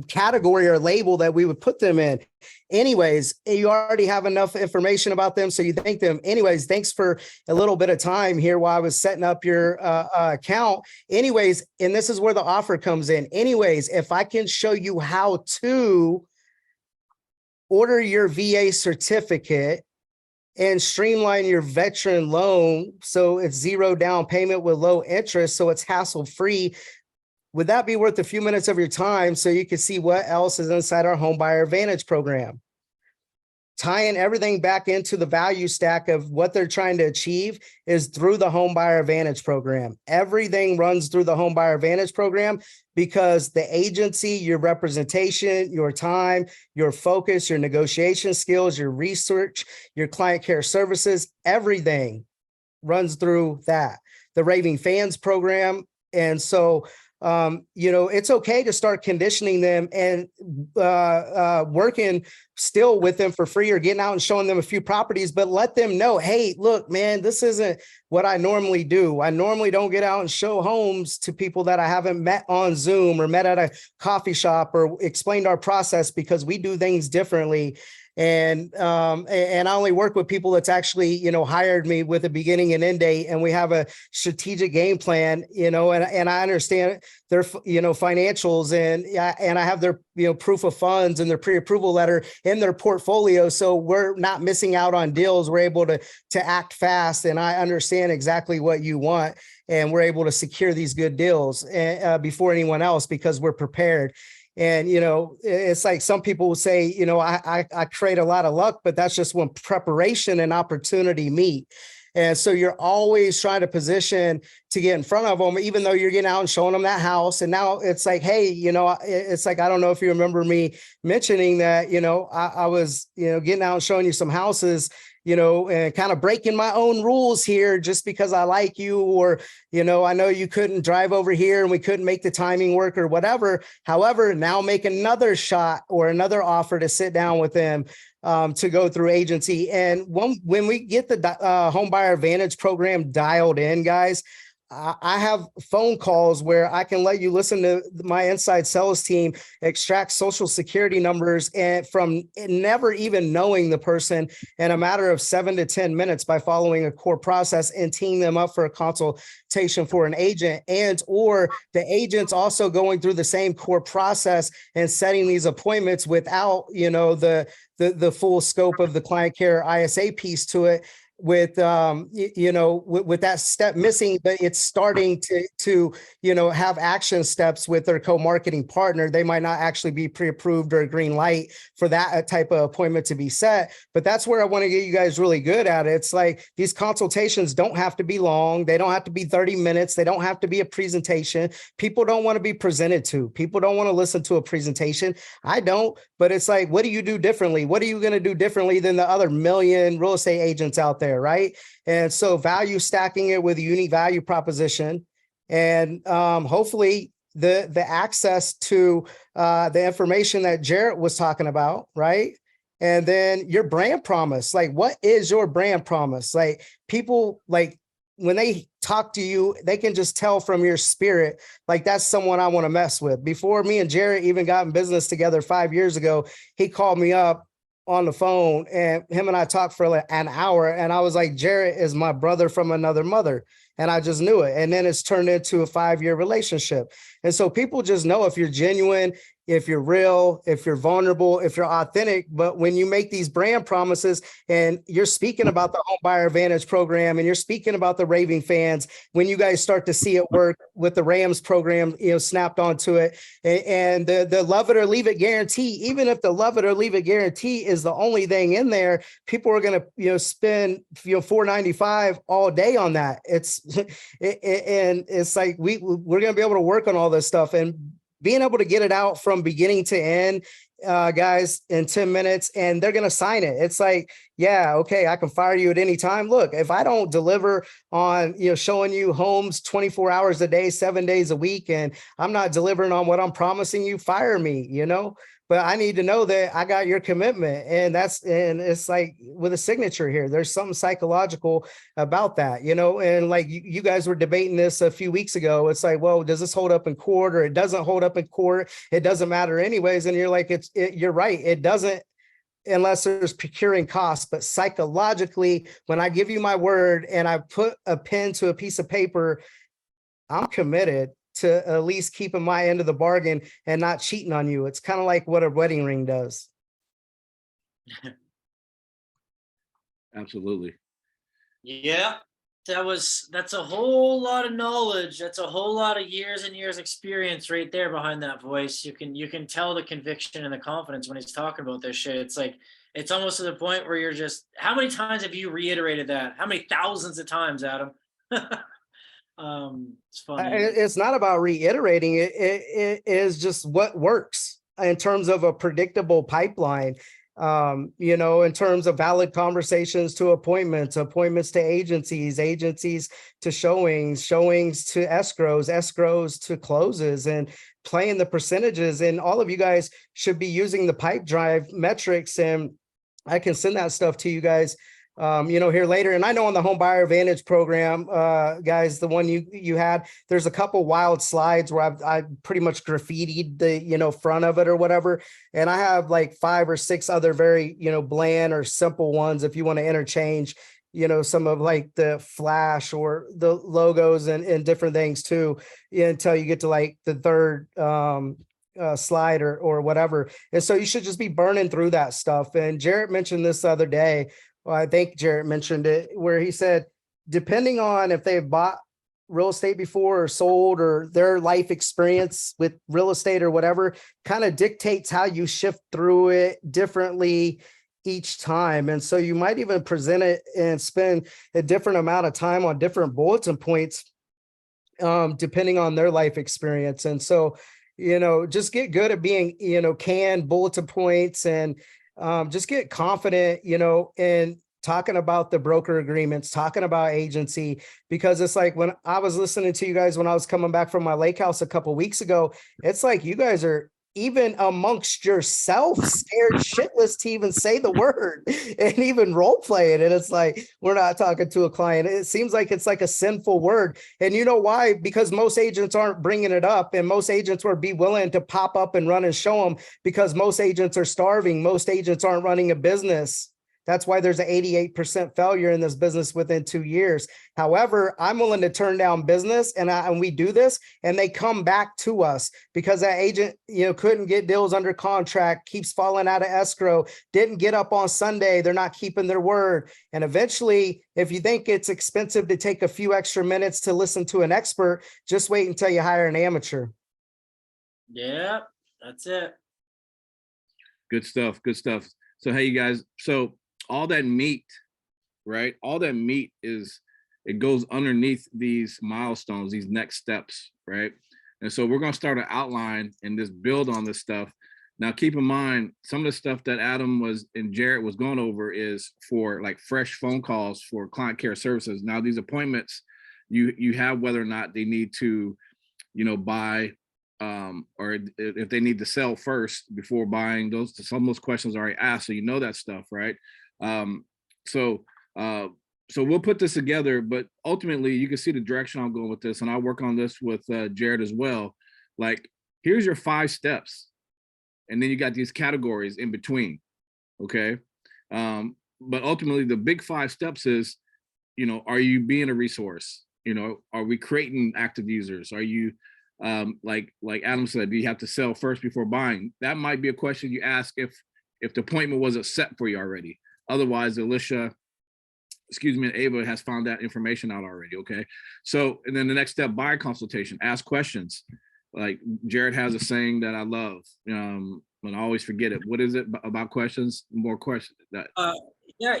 category or label that we would put them in. Anyways, you already have enough information about them, so you thank them. Anyways, thanks for a little bit of time here while I was setting up your account. Anyways, and this is where the offer comes in. Anyways, if I can show you how to order your VA certificate and streamline your veteran loan so it's 0 down payment with low interest, so it's hassle-free, would that be worth a few minutes of your time so you can see what else is inside our Home Buyer Advantage program? Tying everything back into the value stack of what they're trying to achieve is through the Home Buyer Advantage program. Everything runs through the Home Buyer Advantage program because the agency, your representation, your time, your focus, your negotiation skills, your research, your client care services, everything runs through that. The Raving Fans program. And so it's okay to start conditioning them and working still with them for free, or getting out and showing them a few properties, but let them know, hey, look, man, this isn't what I normally do. I normally don't get out and show homes to people that I haven't met on Zoom or met at a coffee shop or explained our process, because we do things differently. And I only work with people that's actually, you know, hired me with a beginning and end date, and we have a strategic game plan, you know, and I understand their, you know, financials, and I have their, you know, proof of funds and their pre-approval letter in their portfolio. So we're not missing out on deals. We're able to act fast, and I understand exactly what you want, and we're able to secure these good deals before anyone else because we're prepared. And, you know, it's like some people will say, you know, I create a lot of luck, but that's just when preparation and opportunity meet. And so you're always trying to position to get in front of them, even though you're getting out and showing them that house. And now it's like, hey, you know, it's like, I don't know if you remember me mentioning that, you know, I was, you know, getting out and showing you some houses, you know, and kind of breaking my own rules here just because I like you, or, you know, I know you couldn't drive over here and we couldn't make the timing work or whatever. However, now make another shot or another offer to sit down with them to go through agency. And when we get the Home Buyer Advantage program dialed in, guys, I have phone calls where I can let you listen to my inside sales team extract social security numbers and from never even knowing the person in a matter of 7 to 10 minutes by following a core process and teeing them up for a consultation for an agent, and or the agents also going through the same core process and setting these appointments without, you know, the full scope of the client care ISA piece to it, with you know, with that step missing, but it's starting to you know, have action steps with their co-marketing partner. They might not actually be pre-approved or a green light for that type of appointment to be set, but that's where I want to get you guys really good at it. It's like these consultations don't have to be long. They don't have to be 30 minutes. They don't have to be a presentation. People don't want to be presented to. People don't want to listen to a presentation. I don't, but it's like, what do you do differently? What are you going to do differently than the other million real estate agents out there, right? And so value stacking it with a unique value proposition, and hopefully the access to the information that Jarrett was talking about, right? And then your brand promise, like, what is your brand promise? Like, people, like, when they talk to you, they can just tell from your spirit, like, that's someone I want to mess with. Before me and Jarrett even got in business together 5 years ago, he called me up on the phone and him and I talked for like an hour, and I was like, Jarrett is my brother from another mother. And I just knew it. And then it's turned into a 5-year relationship. And so people just know if you're genuine, if you're real, if you're vulnerable, if you're authentic. But when you make these brand promises and you're speaking about the Home Buyer Advantage program and you're speaking about the Raving Fans, when you guys start to see it work with the Rams program, you know, snapped onto it, and the love it or leave it guarantee, even if the love it or leave it guarantee is the only thing in there, people are going to, you know, spend, you know, $4.95 all day on that. It's and it's like we're going to be able to work on all this stuff, and being able to get it out from beginning to end, guys, in 10 minutes, and they're going to sign it. It's like, yeah, okay, I can fire you at any time. Look, if I don't deliver on, you know, showing you homes 24 hours a day, 7 days a week, and I'm not delivering on what I'm promising you, fire me, you know. But I need to know that I got your commitment. And it's like with a signature here, there's something psychological about that, you know. And like you guys were debating this a few weeks ago. It's like, well, does this hold up in court, or it doesn't hold up in court? It doesn't matter anyways. And you're like, you're right. It doesn't, unless there's procuring costs. But psychologically, when I give you my word and I put a pen to a piece of paper, I'm committed to at least keeping my end of the bargain and not cheating on you. It's kind of like what a wedding ring does. Absolutely. Yeah, that's a whole lot of knowledge. That's a whole lot of years and years experience right there behind that voice. You can tell the conviction and the confidence when he's talking about this shit. It's like, it's almost to the point where you're just, how many times have you reiterated that? How many thousands of times, Adam? It's funny. It's not about reiterating it. It is just what works in terms of a predictable pipeline. You know, in terms of valid conversations to appointments to agencies to showings to escrows to closes, and playing the percentages. And all of you guys should be using the Pipe Drive metrics, and I can send that stuff to you guys here later. And I know on the Home Buyer Advantage program, guys, the one you had, there's a couple wild slides where I pretty much graffitied the, front of it or whatever. And I have like 5 or 6 other very, bland or simple ones if you want to interchange, some of like the flash or the logos and different things too, until you get to like the third slide or whatever. And so you should just be burning through that stuff. And Jarrett mentioned this the other day. Well, I think Jarrett mentioned it, where he said, depending on if they've bought real estate before or sold, or their life experience with real estate or whatever, kind of dictates how you shift through it differently each time. And so you might even present it and spend a different amount of time on different bulletin points, depending on their life experience. And so, just get good at being, canned bulletin points, and just get confident, in talking about the broker agreements, talking about agency, because it's like when I was listening to you guys, when I was coming back from my lake house a couple weeks ago, it's like you guys are even amongst yourself scared shitless to even say the word and even role play it. And it's like, we're not talking to a client. It seems like it's like a sinful word. And you know why? Because most agents aren't bringing it up, and most agents would be willing to pop up and run and show them, because most agents are starving. Most agents aren't running a business. That's why there's an 88% failure in this business within 2 years. However, I'm willing to turn down business, and we do this, and they come back to us because that agent, couldn't get deals under contract, keeps falling out of escrow, didn't get up on Sunday. They're not keeping their word. And eventually, if you think it's expensive to take a few extra minutes to listen to an expert, just wait until you hire an amateur. Yeah, that's it. Good stuff. Good stuff. So, hey, you guys, so all that meat, right? All that meat it goes underneath these milestones, these next steps, right? And so we're going to start an outline and just build on this stuff. Now, keep in mind, some of the stuff that Adam and Jarrett was going over is for like fresh phone calls for client care services. Now, these appointments, you have whether or not they need to, buy, or if they need to sell first before buying. Some of those questions are already asked, so that stuff, right? So we'll put this together, but ultimately you can see the direction I'm going with this, and I'll work on this with Jarrett as well. Like, here's your 5 steps, and then you got these categories in between, okay? But ultimately the big 5 steps is, are you being a resource? Are we creating active users? Are you, like Adam said, do you have to sell first before buying? That might be a question you ask if the appointment wasn't set for you already. Otherwise, Alicia, and Ava has found that information out already, okay? So, and then the next step, buyer consultation, ask questions. Like Jarrett has a saying that I love, and I always forget it. What is it about questions? More questions. Yeah,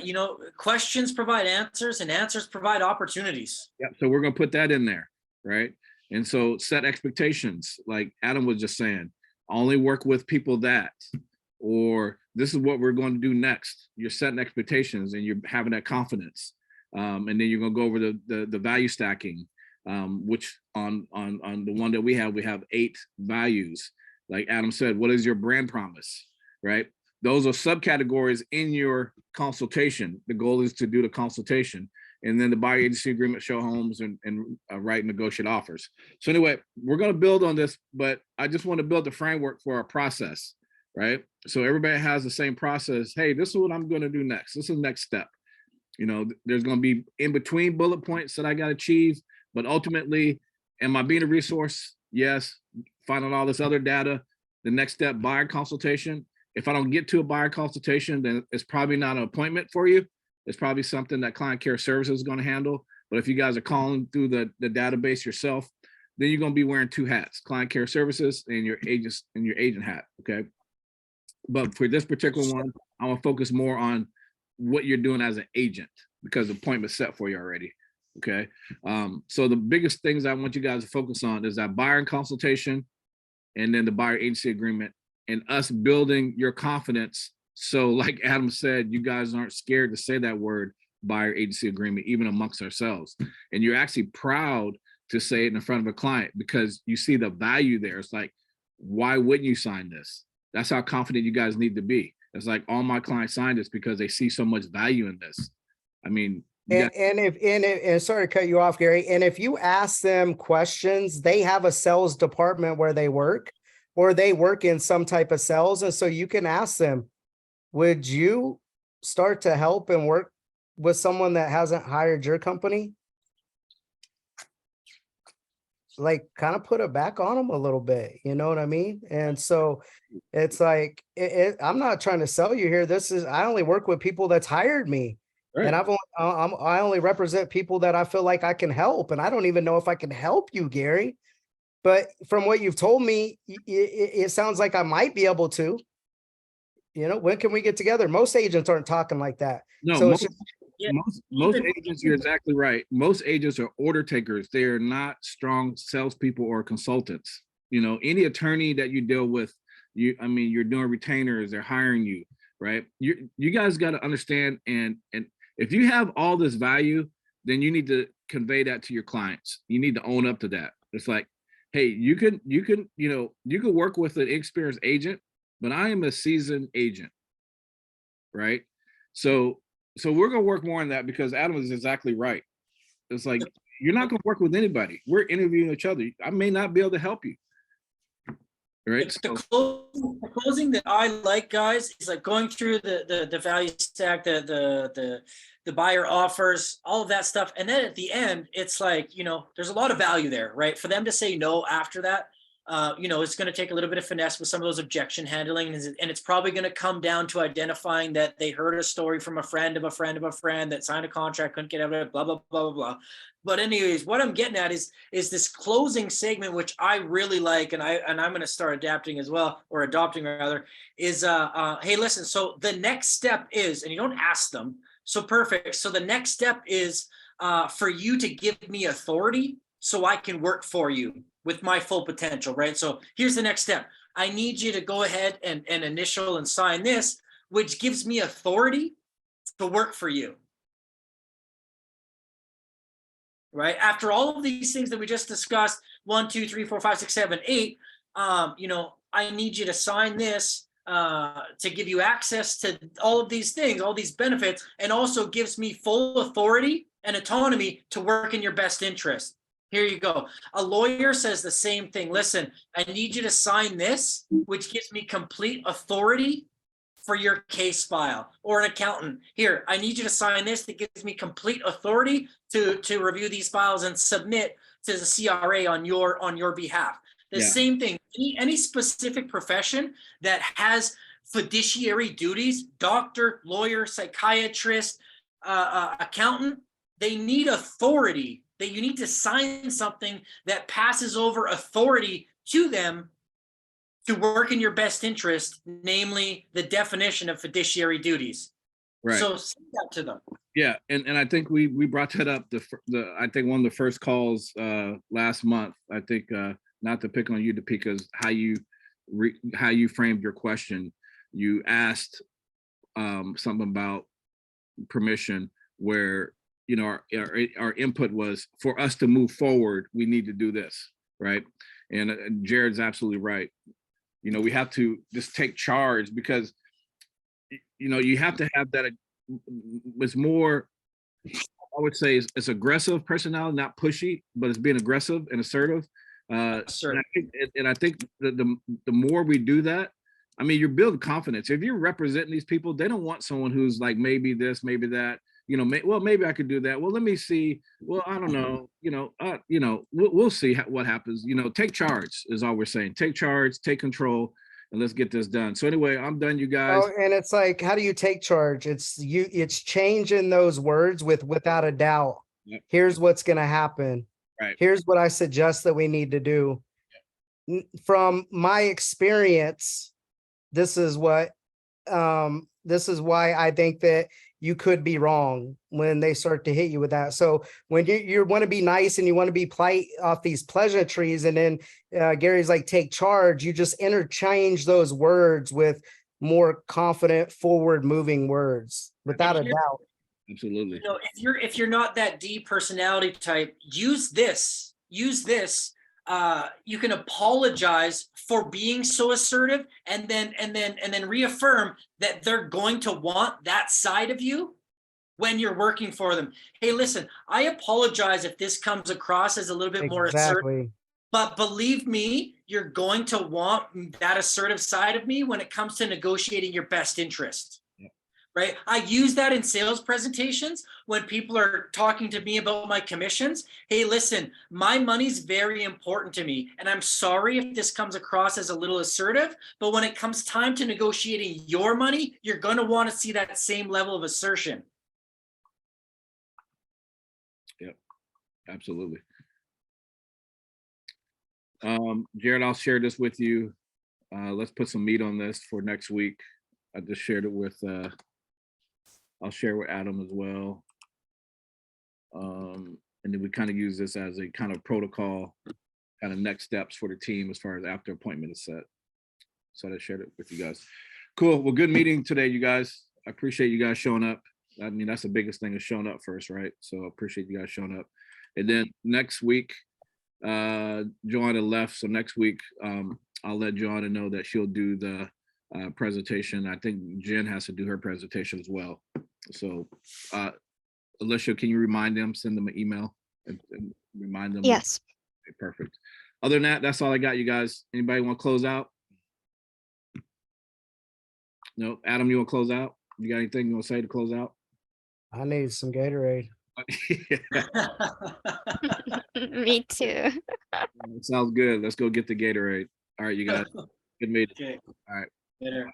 questions provide answers, and answers provide opportunities. Yeah, so we're gonna put that in there, right? And so set expectations, like Adam was just saying, only work with people that, or this is what we're going to do next. You're setting expectations and you're having that confidence. And then you're going to go over the value stacking, which on the one that we have 8 values. Like Adam said, what is your brand promise, right? Those are subcategories in your consultation. The goal is to do the consultation, and then the buyer agency agreement, show homes, and write negotiate offers. So anyway, we're going to build on this, but I just want to build the framework for our process, right? So everybody has the same process. Hey, this is what I'm going to do next. This is the next step. There's going to be in between bullet points that I got to achieve, but ultimately, am I being a resource? Yes. Finding all this other data. The next step, buyer consultation. If I don't get to a buyer consultation, then it's probably not an appointment for you. It's probably something that client care services is going to handle. But if you guys are calling through the database yourself, then you're going to be wearing 2 hats: client care services and your agent hat. Okay. But for this particular one, I want to focus more on what you're doing as an agent, because the appointment's set for you already. Okay. So the biggest things I want you guys to focus on is that buyer consultation, and then the buyer agency agreement, and us building your confidence. So like Adam said, you guys aren't scared to say that word, buyer agency agreement, even amongst ourselves. And you're actually proud to say it in front of a client because you see the value there. It's like, why wouldn't you sign this? That's how confident you guys need to be. It's like all my clients signed this because they see so much value in this. I mean, you got- And sorry to cut you off, Gary. And if you ask them questions, they have a sales department where they work, or they work in some type of sales. And so you can ask them, would you start to help and work with someone that hasn't hired your company? Like, kind of put it back on them a little bit, you know what I mean? And so it's like, I'm not trying to sell you here. I only work with people that's hired me. And Right. I only represent people that I feel like I can help. And I don't even know if I can help you, Gary. But from what you've told me, it sounds like I might be able to. You know, when can we get together? Most agents aren't talking like that. No, So it's most, just, Yeah, most even- agents, you're exactly right. Most agents are order takers. They are not strong salespeople or consultants. You know, any attorney that you deal with, I mean, you're doing retainers, they're hiring you, right? You guys got to understand, and if you have all this value, then you need to convey that to your clients. You need to own up to that. It's like, hey, you can, you can work with an experienced agent, but I am a seasoned agent, right? So we're gonna work more on that, because Adam is exactly right. It's like, you're not gonna work with anybody. We're interviewing each other. I may not be able to help you. Right? The closing that I like, guys, is like going through the value stack, the buyer offers, all of that stuff. And then at the end, it's like, you know, there's a lot of value there, right? For them to say no after that, you know, it's going to take a little bit of finesse with some of those objection handling. And it's probably going to come down to identifying that they heard a story from a friend of a friend of a friend that signed a contract, couldn't get out of it, blah, blah, blah, blah, blah. But anyways, what I'm getting at is this closing segment, which I really like, and I'm going to start adapting as well, or adopting rather, is hey, listen, so the next step is, and you don't ask them, so perfect. So the next step is for you to give me authority so I can work for you with my full potential, right? So here's the next step. I need you to go ahead and initial and sign this, which gives me authority to work for you. Right? After all of these things that we just discussed, 1, 2, 3, 4, 5, 6, 7, 8, you know, I need you to sign this to give you access to all of these things, all these benefits, and also gives me full authority and autonomy to work in your best interest. Here you go. A lawyer says the same thing. Listen, I need you to sign this, which gives me complete authority for your case file. Or an accountant, here, I need you to sign this that gives me complete authority to review these files and submit to the CRA on your behalf. The same thing, any specific profession that has fiduciary duties, doctor, lawyer, psychiatrist, accountant, they need authority. That you need to sign something that passes over authority to them to work in your best interest, namely the definition of fiduciary duties. Right. So send that to them. Yeah, and I think we brought that up I think one of the first calls last month. I think not to pick on you, because how you framed your question. You asked something about permission, where, you know, our input was, for us to move forward, we need to do this, right? And Jared's absolutely right. You know, we have to just take charge, because, you know, you have to have that. It's more, I would say, it's aggressive personality, not pushy, but it's being aggressive and assertive. And I think that the more we do that, I mean, you're building confidence. If you're representing these people, they don't want someone who's like, maybe this, maybe that. You know, well, maybe I could do that. Well, let me see. Well, I don't know. You know, we'll see what happens. You know, take charge is all we're saying. Take charge, take control, and let's get this done. So anyway, I'm done, you guys. oh, and it's like, how do you take charge? It's changing those words with without a doubt. Yep. Here's what's going to happen. Right. Here's what I suggest that we need to do. From my experience, this is why I think that you could be wrong when they start to hit you with that. So when you want to be nice and you want to be polite off these pleasantries, and then Gary's like, take charge, you just interchange those words with more confident, forward moving words, without a doubt. Absolutely. You know, if you're not that D personality type, use this. You can apologize for being so assertive, and then reaffirm that they're going to want that side of you, when you're working for them. Hey, listen, I apologize if this comes across as a little bit more assertive, Exactly. but believe me, you're going to want that assertive side of me when it comes to negotiating your best interest. Yep. Right? I use that in sales presentations when people are talking to me about my commissions. Hey, listen, my money's very important to me. And I'm sorry if this comes across as a little assertive, but when it comes time to negotiating your money, you're going to want to see that same level of assertion. Absolutely. Jared, I'll share this with you. Let's put some meat on this for next week. I just shared it with, I'll share with Adam as well. And then we kind of use this as a kind of protocol, kind of next steps for the team as far as after appointment is set. So I shared it with you guys. Cool. Well, good meeting today, you guys. I appreciate you guys showing up. I mean, that's the biggest thing is showing up first, right? So I appreciate you guys showing up. And then next week, Joanna left. So next week, I'll let Joanna know that she'll do the presentation. I think Jen has to do her presentation as well. So Alicia, can you remind them, send them an email and remind them? Yes. Okay, perfect. Other than that, that's all I got, you guys. Anybody want to close out? No, Adam, you want to close out? You got anything you want to say to close out? I need some Gatorade. Me too. Sounds good. Let's go get the Gatorade. All right, you guys. Good meeting. Okay. All right. Later.